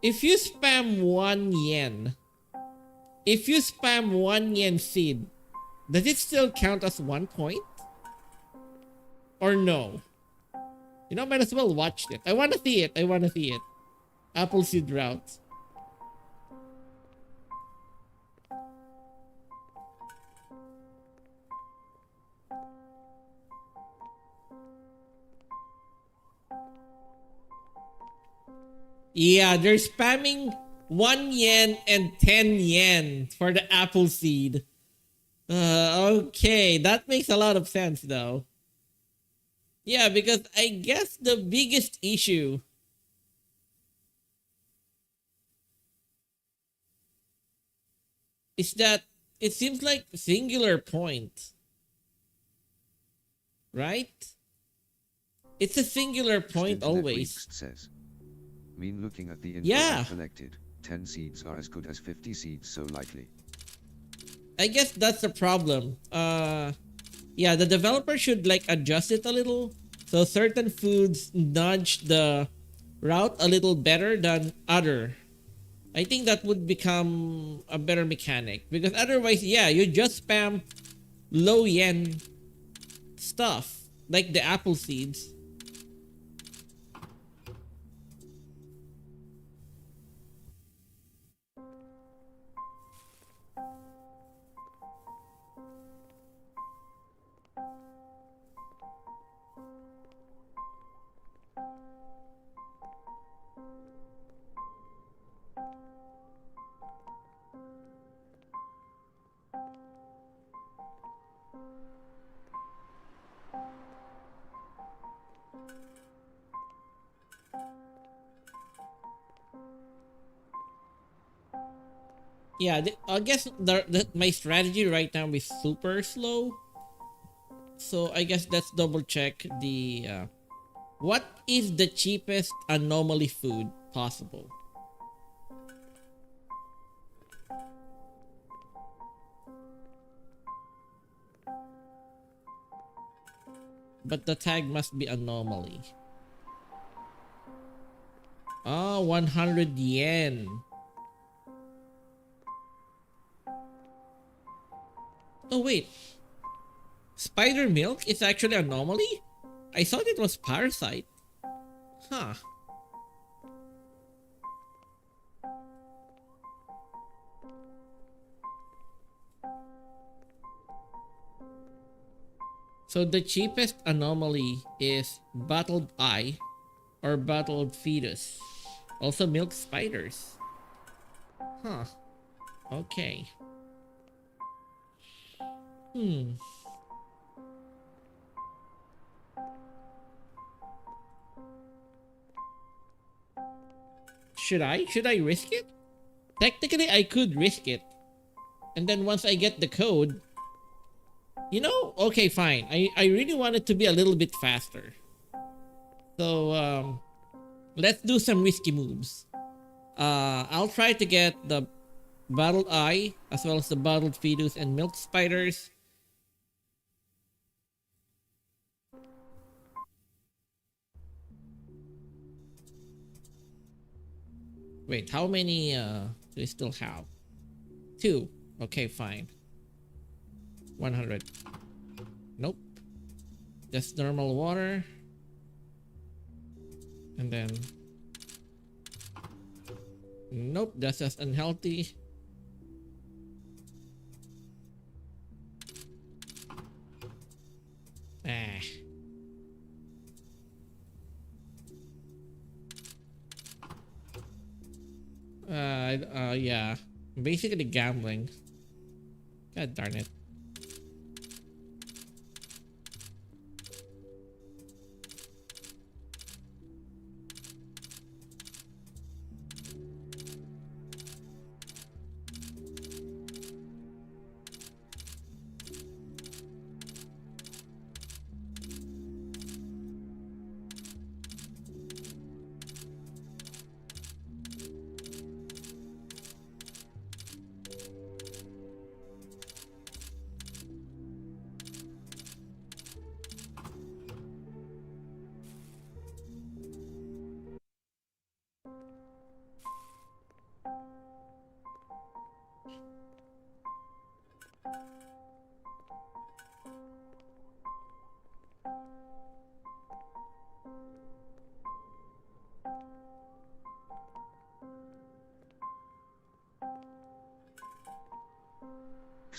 if you spam 1 yen, if you spam 1 yen seed, does it still count as 1 point? Or no? You know, might as well watch it. I want to see it. I want to see it. Apple seed route. Yeah, they're spamming 1 yen and 10 yen for the apple seed. Okay, that makes a lot of sense though. Yeah, because I guess the biggest issue is that it seems like singular point. Right? It's a singular point always. Says. Mean looking at the info collected, 10 seeds are as good as 50 seeds, so likely. I guess that's the problem. Yeah, the developer should like adjust it a little. So certain foods nudge the route a little better than other. I think that would become a better mechanic. Because otherwise, yeah, you just spam low yen stuff. Like the apple seeds. Yeah, I guess my strategy right now is super slow. So I guess let's double check the what is the cheapest anomaly food possible? But the tag must be anomaly. Ah, 100 yen. Oh wait, spider milk is actually anomaly? I thought it was parasite. Huh. So the cheapest anomaly is bottled eye or bottled fetus. Also milk spiders. Huh. Okay. Hmm. Should I? Should I risk it? Technically, I could risk it. And then once I get the code, you know, okay, fine. I really want it to be a little bit faster. So, let's do some risky moves. I'll try to get the bottled eye as well as the bottled fetus and milk spiders. Wait, how many do we still have? 2. Okay, fine. 100. Nope. Just normal water. And then nope, that's just unhealthy. Ah. Yeah. Basically gambling. God darn it.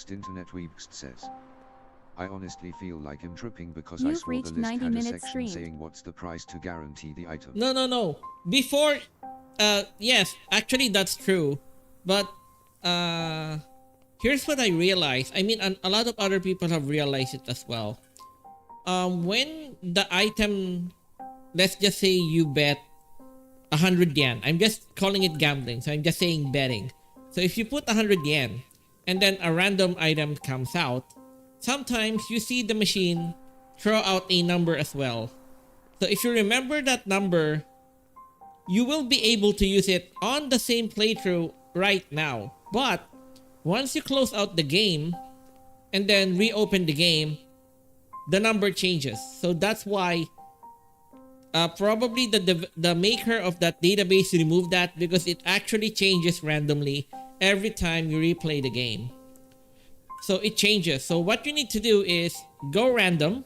Internet Weebst says, I honestly feel like I'm tripping because I You've saw the reached list 90 had a minutes section streamed. saying what's the price to guarantee the item. No. Before, yes, actually that's true. But, here's what I realized. I mean, a lot of other people have realized it as well. When the item, let's just say you bet 100 yen. I'm just calling it gambling, so I'm just saying betting. So if you put 100 yen, and then a random item comes out, sometimes you see the machine throw out a number as well. So if you remember that number, you will be able to use it on the same playthrough right now. But once you close out the game and then reopen the game, the number changes. So that's why probably the maker of that database removed that, because it actually changes randomly every time you replay the game. So it changes. So what you need to do is go random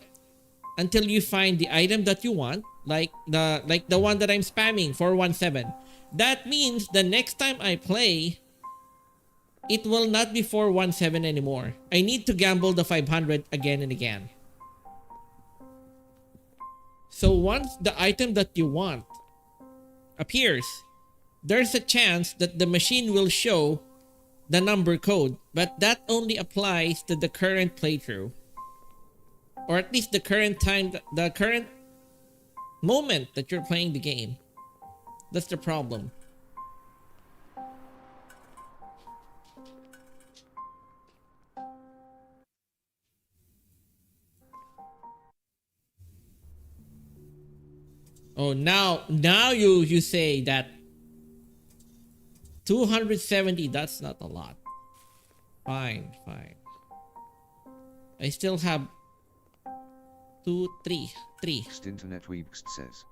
until you find the item that you want, like the one that I'm spamming, 417. That means the next time I play, it will not be 417 anymore. I need to gamble the 500 again and again. So once the item that you want appears, there's a chance that the machine will show the number code, but that only applies to the current playthrough. Or at least the current time, the current moment that you're playing the game. That's the problem. Oh, now you say that 270, that's not a lot. Fine. I still have three. Stinternet Weebst says.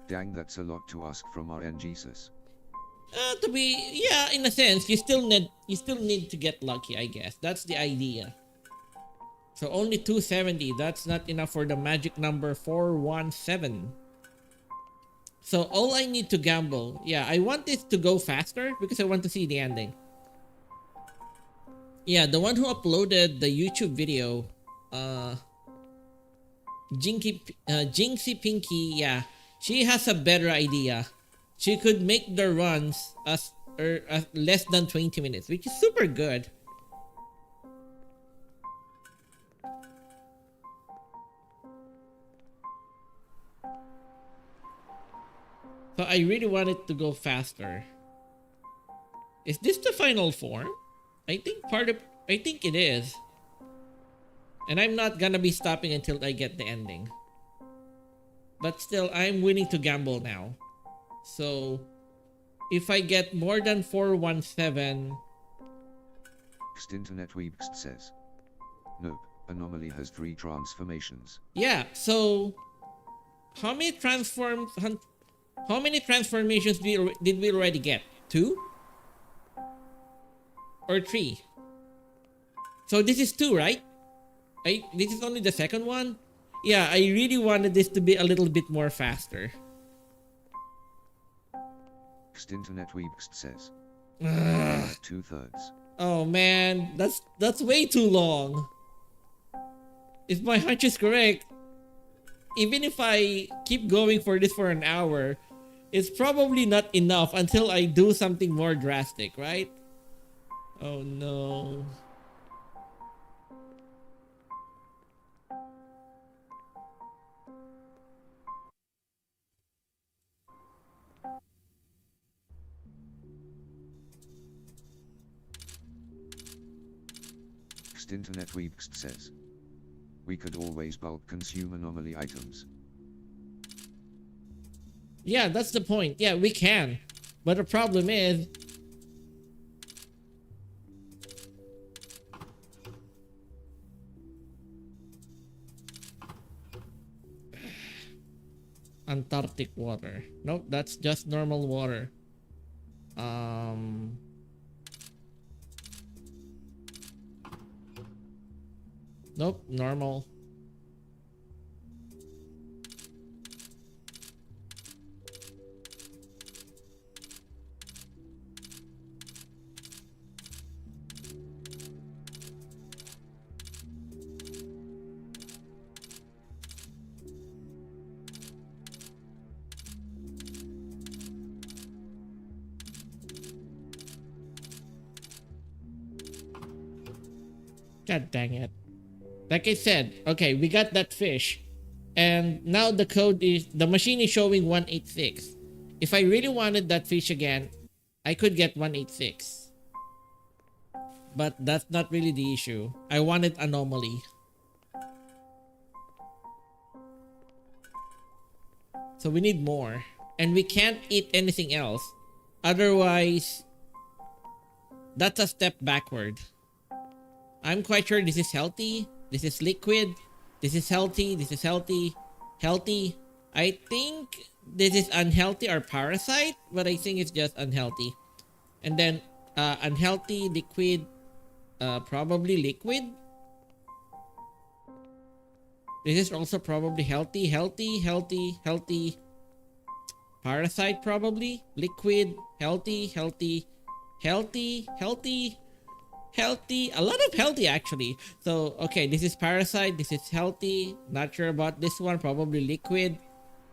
Dang, that's a lot to ask from RN Jesus. Yeah, in a sense, you still need to get lucky, I guess. That's the idea. So only 270, that's not enough for the magic number 417. So all I need to gamble, yeah, I want this to go faster because I want to see the ending. Yeah, the one who uploaded the YouTube video, Jinxie Pinky, yeah, she has a better idea. She could make the runs as less than 20 minutes, which is super good. So I really want it to go faster. Is this the final form? I think it is. And I'm not gonna be stopping until I get the ending. But still, I'm willing to gamble now. So, if I get more than 417... Stinternet Weebst says. Nope, Anomaly has 3 transformations. Yeah, so... How many transformations did we already get? 2? Or 3? So this is 2, right? This is only the second one? Yeah, I really wanted this to be a little bit more faster. Stinternet Weebst says. 2/3. Oh man, that's way too long. If my hunch is correct, even if I keep going for this for an hour, it's probably not enough until I do something more drastic, right? Oh no. Stinternet Weebst says. We could always bulk consume Anomaly items. Yeah, that's the point. Yeah, we can. But the problem is... Antarctic water. Nope, that's just normal water. Nope, normal. God dang it. Like I said, okay, we got that fish. And now the machine is showing 186. If I really wanted that fish again, I could get 186. But that's not really the issue. I wanted Anomaly. So we need more. And we can't eat anything else. Otherwise, that's a step backward. I'm quite sure this is healthy. This is liquid. This is healthy. This is healthy. Healthy. I think this is unhealthy or parasite, but I think it's just unhealthy. And then unhealthy, liquid, probably liquid. This is also probably healthy, healthy, healthy, healthy. Parasite probably. Liquid, healthy, healthy, healthy, healthy. Healthy, a lot of healthy actually. So okay, this is parasite, this is healthy, not sure about this one, probably liquid,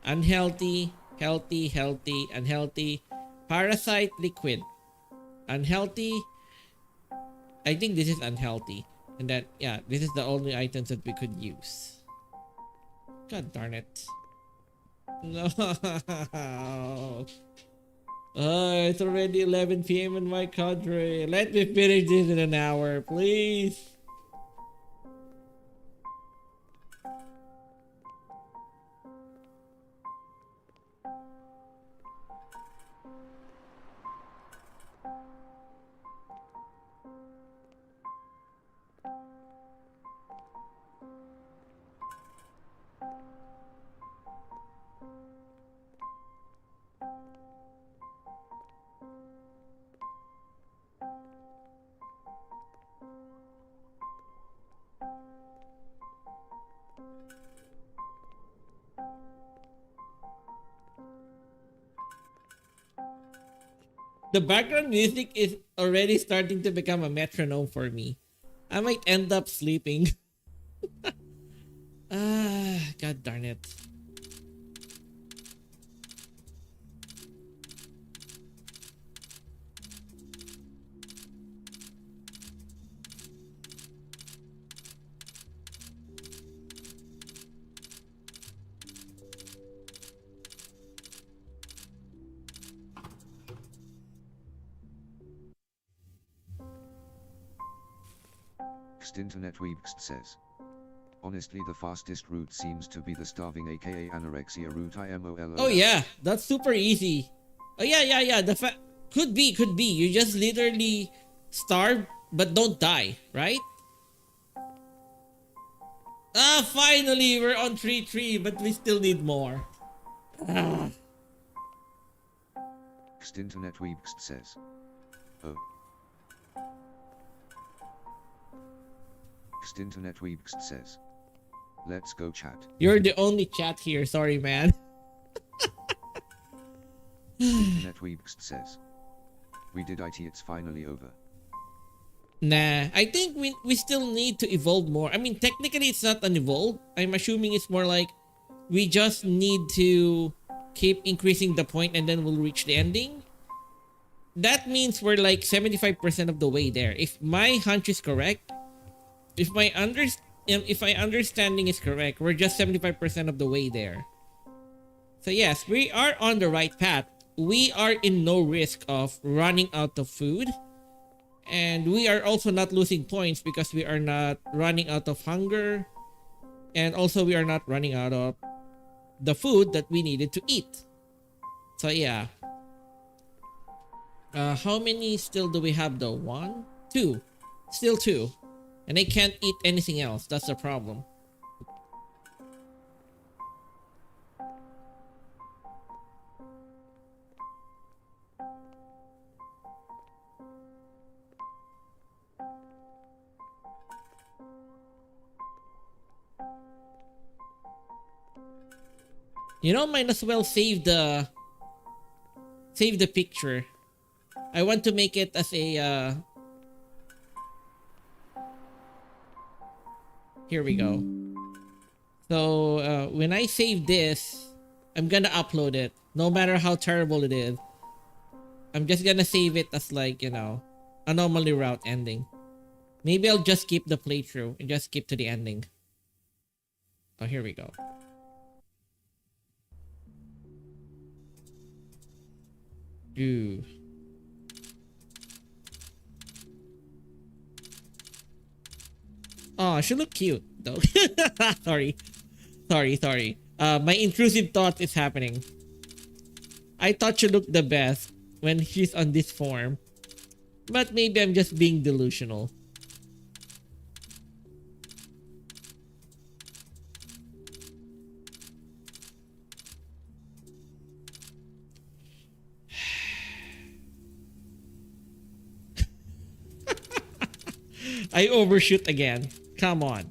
unhealthy, healthy, healthy, unhealthy, parasite, liquid, unhealthy. I think this is unhealthy. And then, yeah, this is the only items that we could use. God darn it. No. It's already 11 p.m. in my country. Let me finish this in an hour, please. The background music is already starting to become a metronome for me. I might end up sleeping. God darn it. Internetweebst says. Honestly, the fastest route seems to be the starving aka anorexia route IMOLO. Oh yeah, that's super easy. Oh yeah. Could be. You just literally starve but don't die, right? Finally we're on 3-3, but we still need more. Internetweebst says. Oh. Internetweebst says. Let's go chat. You're the only chat here, sorry man. Internetweebst says. We did it, it's finally over. Nah, I think we still need to evolve more. I mean, technically it's not an evolve. I'm assuming it's more like we just need to keep increasing the point and then we'll reach the ending. That means we're like 75% of the way there. If my hunch is correct, if my understanding is correct, we're just 75% of the way there. So yes, we are on the right path. We are in no risk of running out of food. And we are also not losing points because we are not running out of hunger. And also we are not running out of the food that we needed to eat. So yeah. How many still do we have though? 1, 2. Still 2. And I can't eat anything else. That's the problem. You know, might as well save the picture. I want to make it as a here we go. So when I save this, I'm gonna upload it. No matter how terrible it is. I'm just gonna save it as like, you know, anomaly route ending. Maybe I'll just skip the playthrough and just skip to the ending. Oh, here we go. Ooh. Oh, she look cute though. Sorry. My intrusive thought is happening. I thought she looked the best when she's on this form. But maybe I'm just being delusional. I overshoot again. Come on.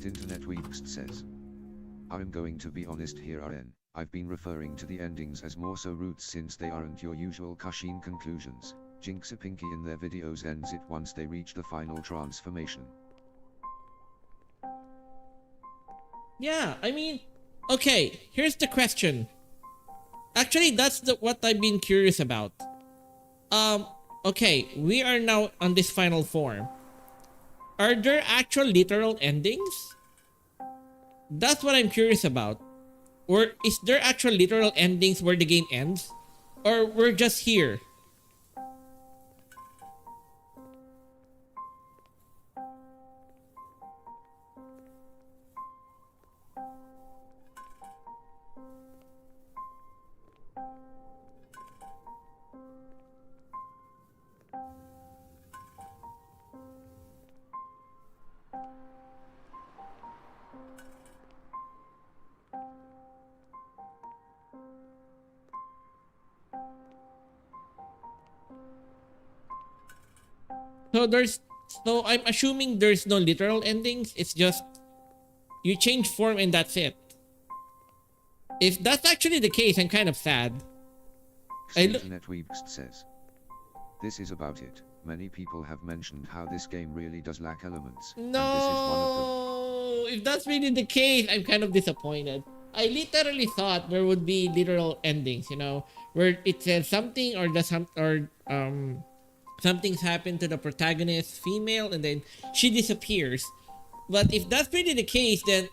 Internetweebst says. I'm going to be honest here, RN. I've been referring to the endings as more so routes since they aren't your usual cutscene conclusions. Jinx a Pinky in their videos ends it once they reach the final transformation. Yeah, I mean, okay, here's the question. Actually, that's what I've been curious about. Okay, we are now on this final form. Are there actual literal endings? That's what I'm curious about. Or is there actual literal endings where the game ends? Or we're just here? So I'm assuming there's no literal endings. It's just you change form and that's it. If that's actually the case, I'm kind of sad. Internet Weebst says, "This is about it. Many people have mentioned how this game really does lack elements. No, and this is one of them. if that's really the case, I'm kind of disappointed. I literally thought there would be literal endings, you know, where it says something or something's happened to the protagonist, female, and then she disappears. But if that's really the case, then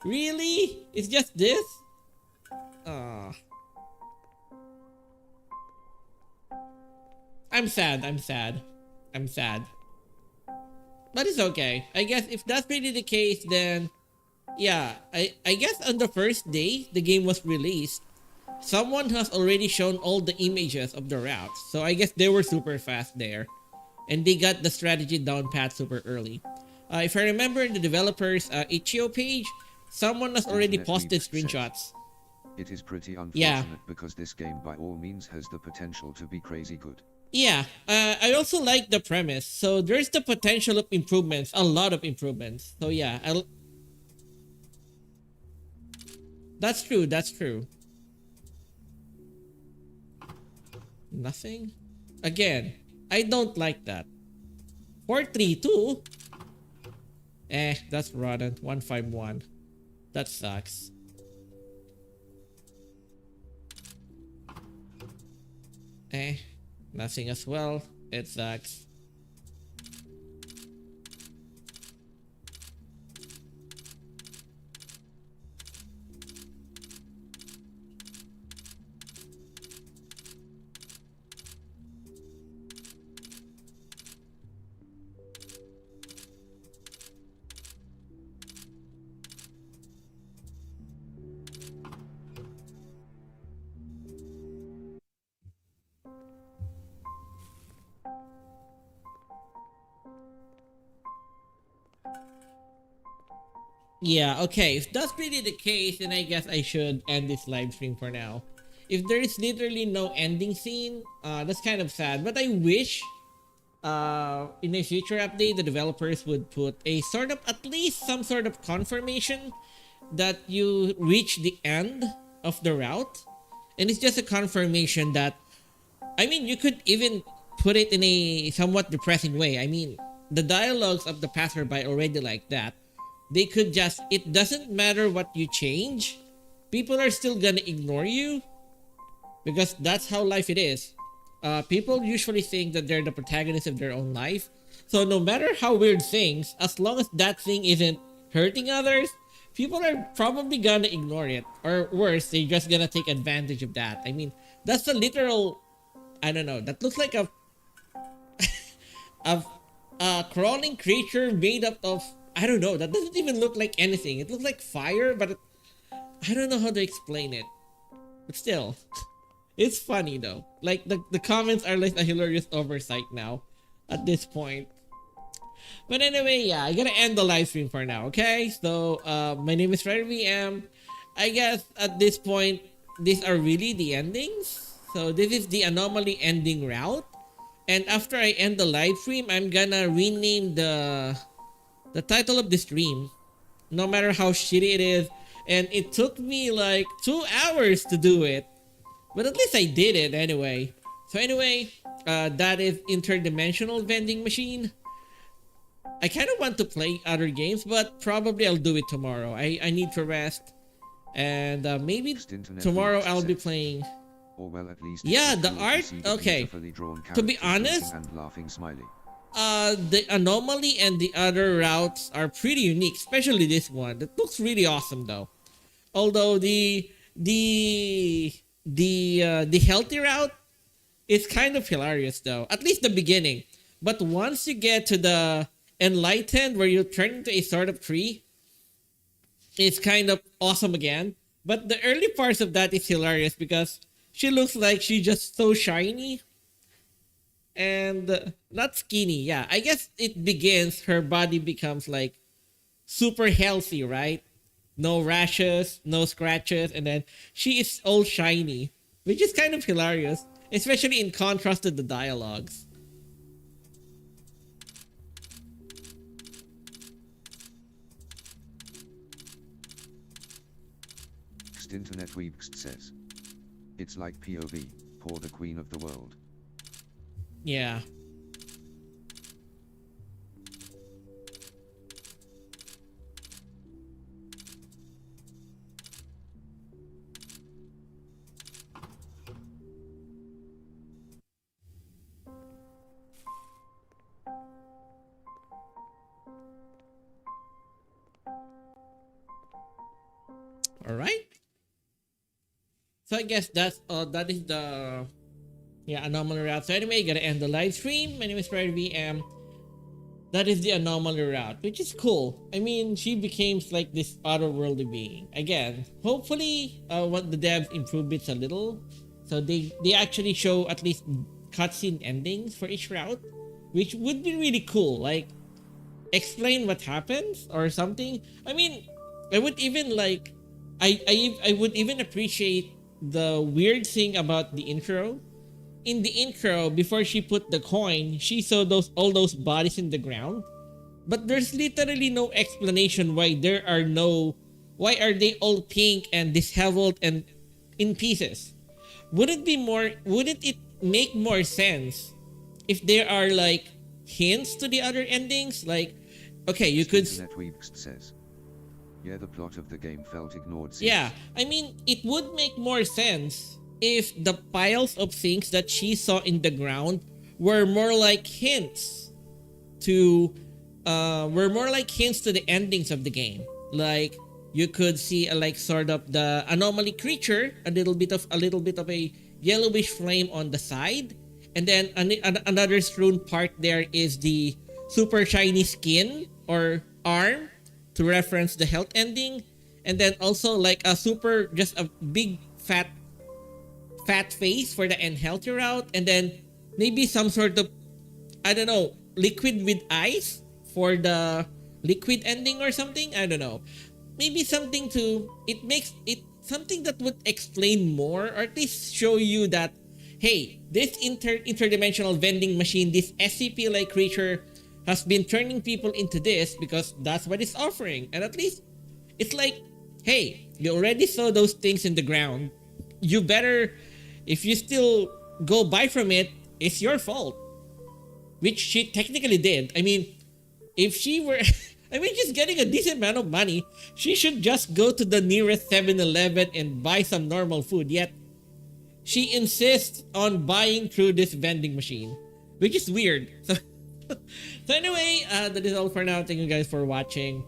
really? It's just this? I'm sad. But it's okay. I guess if that's really the case, then yeah, I guess on the first day the game was released, someone has already shown all the images of the routes. So I guess they were super fast there. And they got the strategy down pat super early. If I remember in the developers itch.io page, someone has already posted screenshots. It is pretty unfortunate because this game by all means has the potential to be crazy good. Yeah, I also like the premise. So there's the potential of improvements, a lot of improvements. So yeah, that's true. Nothing? Again, I don't like that. 432? That's rotten. 151. That sucks. Nothing as well. It sucks. Yeah, okay. If that's really the case, then I guess I should end this live stream for now. If there is literally no ending scene, that's kind of sad. But I wish in a future update, the developers would put a sort of, at least some sort of confirmation that you reach the end of the route. And it's just a confirmation that, I mean, you could even put it in a somewhat depressing way. I mean, the dialogues of the passerby already like that. They could just, it doesn't matter what you change, people are still gonna ignore you because that's how life it is. People usually think that they're the protagonist of their own life. So no matter how weird things, as long as that thing isn't hurting others, people are probably gonna ignore it. Or worse, they're just gonna take advantage of that. I mean, that's a literal, I don't know, that looks like a crawling creature made up of, I don't know, that doesn't even look like anything. It looks like fire, but I don't know how to explain it. But still, it's funny though. Like, the comments are like a hilarious oversight now at this point. But anyway, yeah, I gotta end the live stream for now, okay? So, my name is VM. I guess at this point, these are really the endings. So this is the Anomaly ending route. And after I end the live stream, I'm gonna rename the title of the stream, no matter how shitty it is. And it took me like 2 hours to do it, but at least I did it anyway. So anyway, that is Interdimensional Vending Machine. I kind of want to play other games, but probably I'll do it tomorrow. I need to rest, and maybe tomorrow I'll be playing. Or well, at least yeah, the art. Okay, to be honest, and laughing smiley. The Anomaly and the other routes are pretty unique, especially this one. That looks really awesome though. Although the healthy route is kind of hilarious though. At least the beginning. But once you get to the enlightened where you turn into a sort of tree, it's kind of awesome again. But the early parts of that is hilarious because she looks like she's just so shiny and not skinny. Yeah, I guess it begins, her body becomes like super healthy, right? No rashes, no scratches, and then she is all shiny, which is kind of hilarious, especially in contrast to the dialogues. Internet Weebst says, it's like POV, pour the queen of the world. Yeah. All right. So I guess that is the anomaly route. So anyway, gotta end the live stream. My name is VM. That is the anomaly route, which is cool. I mean, she becomes like this otherworldly being. Again, hopefully, what the devs improve it a little, so they actually show at least cutscene endings for each route, which would be really cool. Like, explain what happens or something. I mean, I would even like, I would even appreciate the weird thing about the intro. In the intro, before she put the coin, she saw all those bodies in the ground. But there's literally no explanation why why are they all pink and disheveled and in pieces? Wouldn't it make more sense if there are like hints to the other endings? Like, okay, you could. Internet Weebst says, yeah, the plot of the game felt ignored. Yeah, I mean, it would make more sense if the piles of things that she saw in the ground were more like hints to the endings of the game. Like, you could see like sort of the anomaly creature, a little bit of a yellowish flame on the side, and then another strewn part there is the super shiny skin or arm to reference the health ending, and then also like just a big fat face for the unhealthy route, and then maybe some sort of, I don't know, liquid with ice for the liquid ending or something. I don't know. Maybe something something that would explain more, or at least show you that, hey, this interdimensional vending machine, this SCP-like creature has been turning people into this because that's what it's offering. And at least it's like, hey, you already saw those things in the ground. You better, if you still go buy from it, it's your fault. Which she technically did. I mean, if she were, I mean, she's getting a decent amount of money. She should just go to the nearest 7-Eleven and buy some normal food. Yet, she insists on buying through this vending machine, which is weird. So anyway, that is all for now. Thank you guys for watching.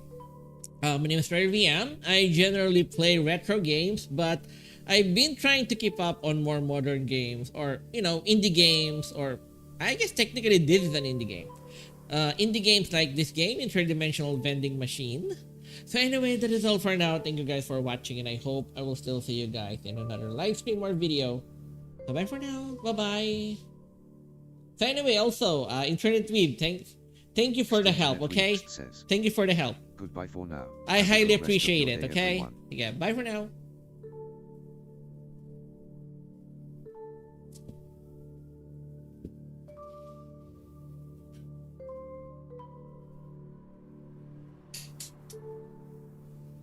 My name is VM. I generally play retro games, but I've been trying to keep up on more modern games, or indie games, or I guess technically this is an indie game. Indie games like this game, Interdimensional Vending Machine. So anyway, that is all for now. Thank you guys for watching, and I hope I will still see you guys in another live stream or video. So bye for now. Bye bye. So anyway, also, Internet Weeb, thank you for the help, okay? Thank you for the help. Goodbye for now. I highly appreciate it, okay? Yeah, bye for now.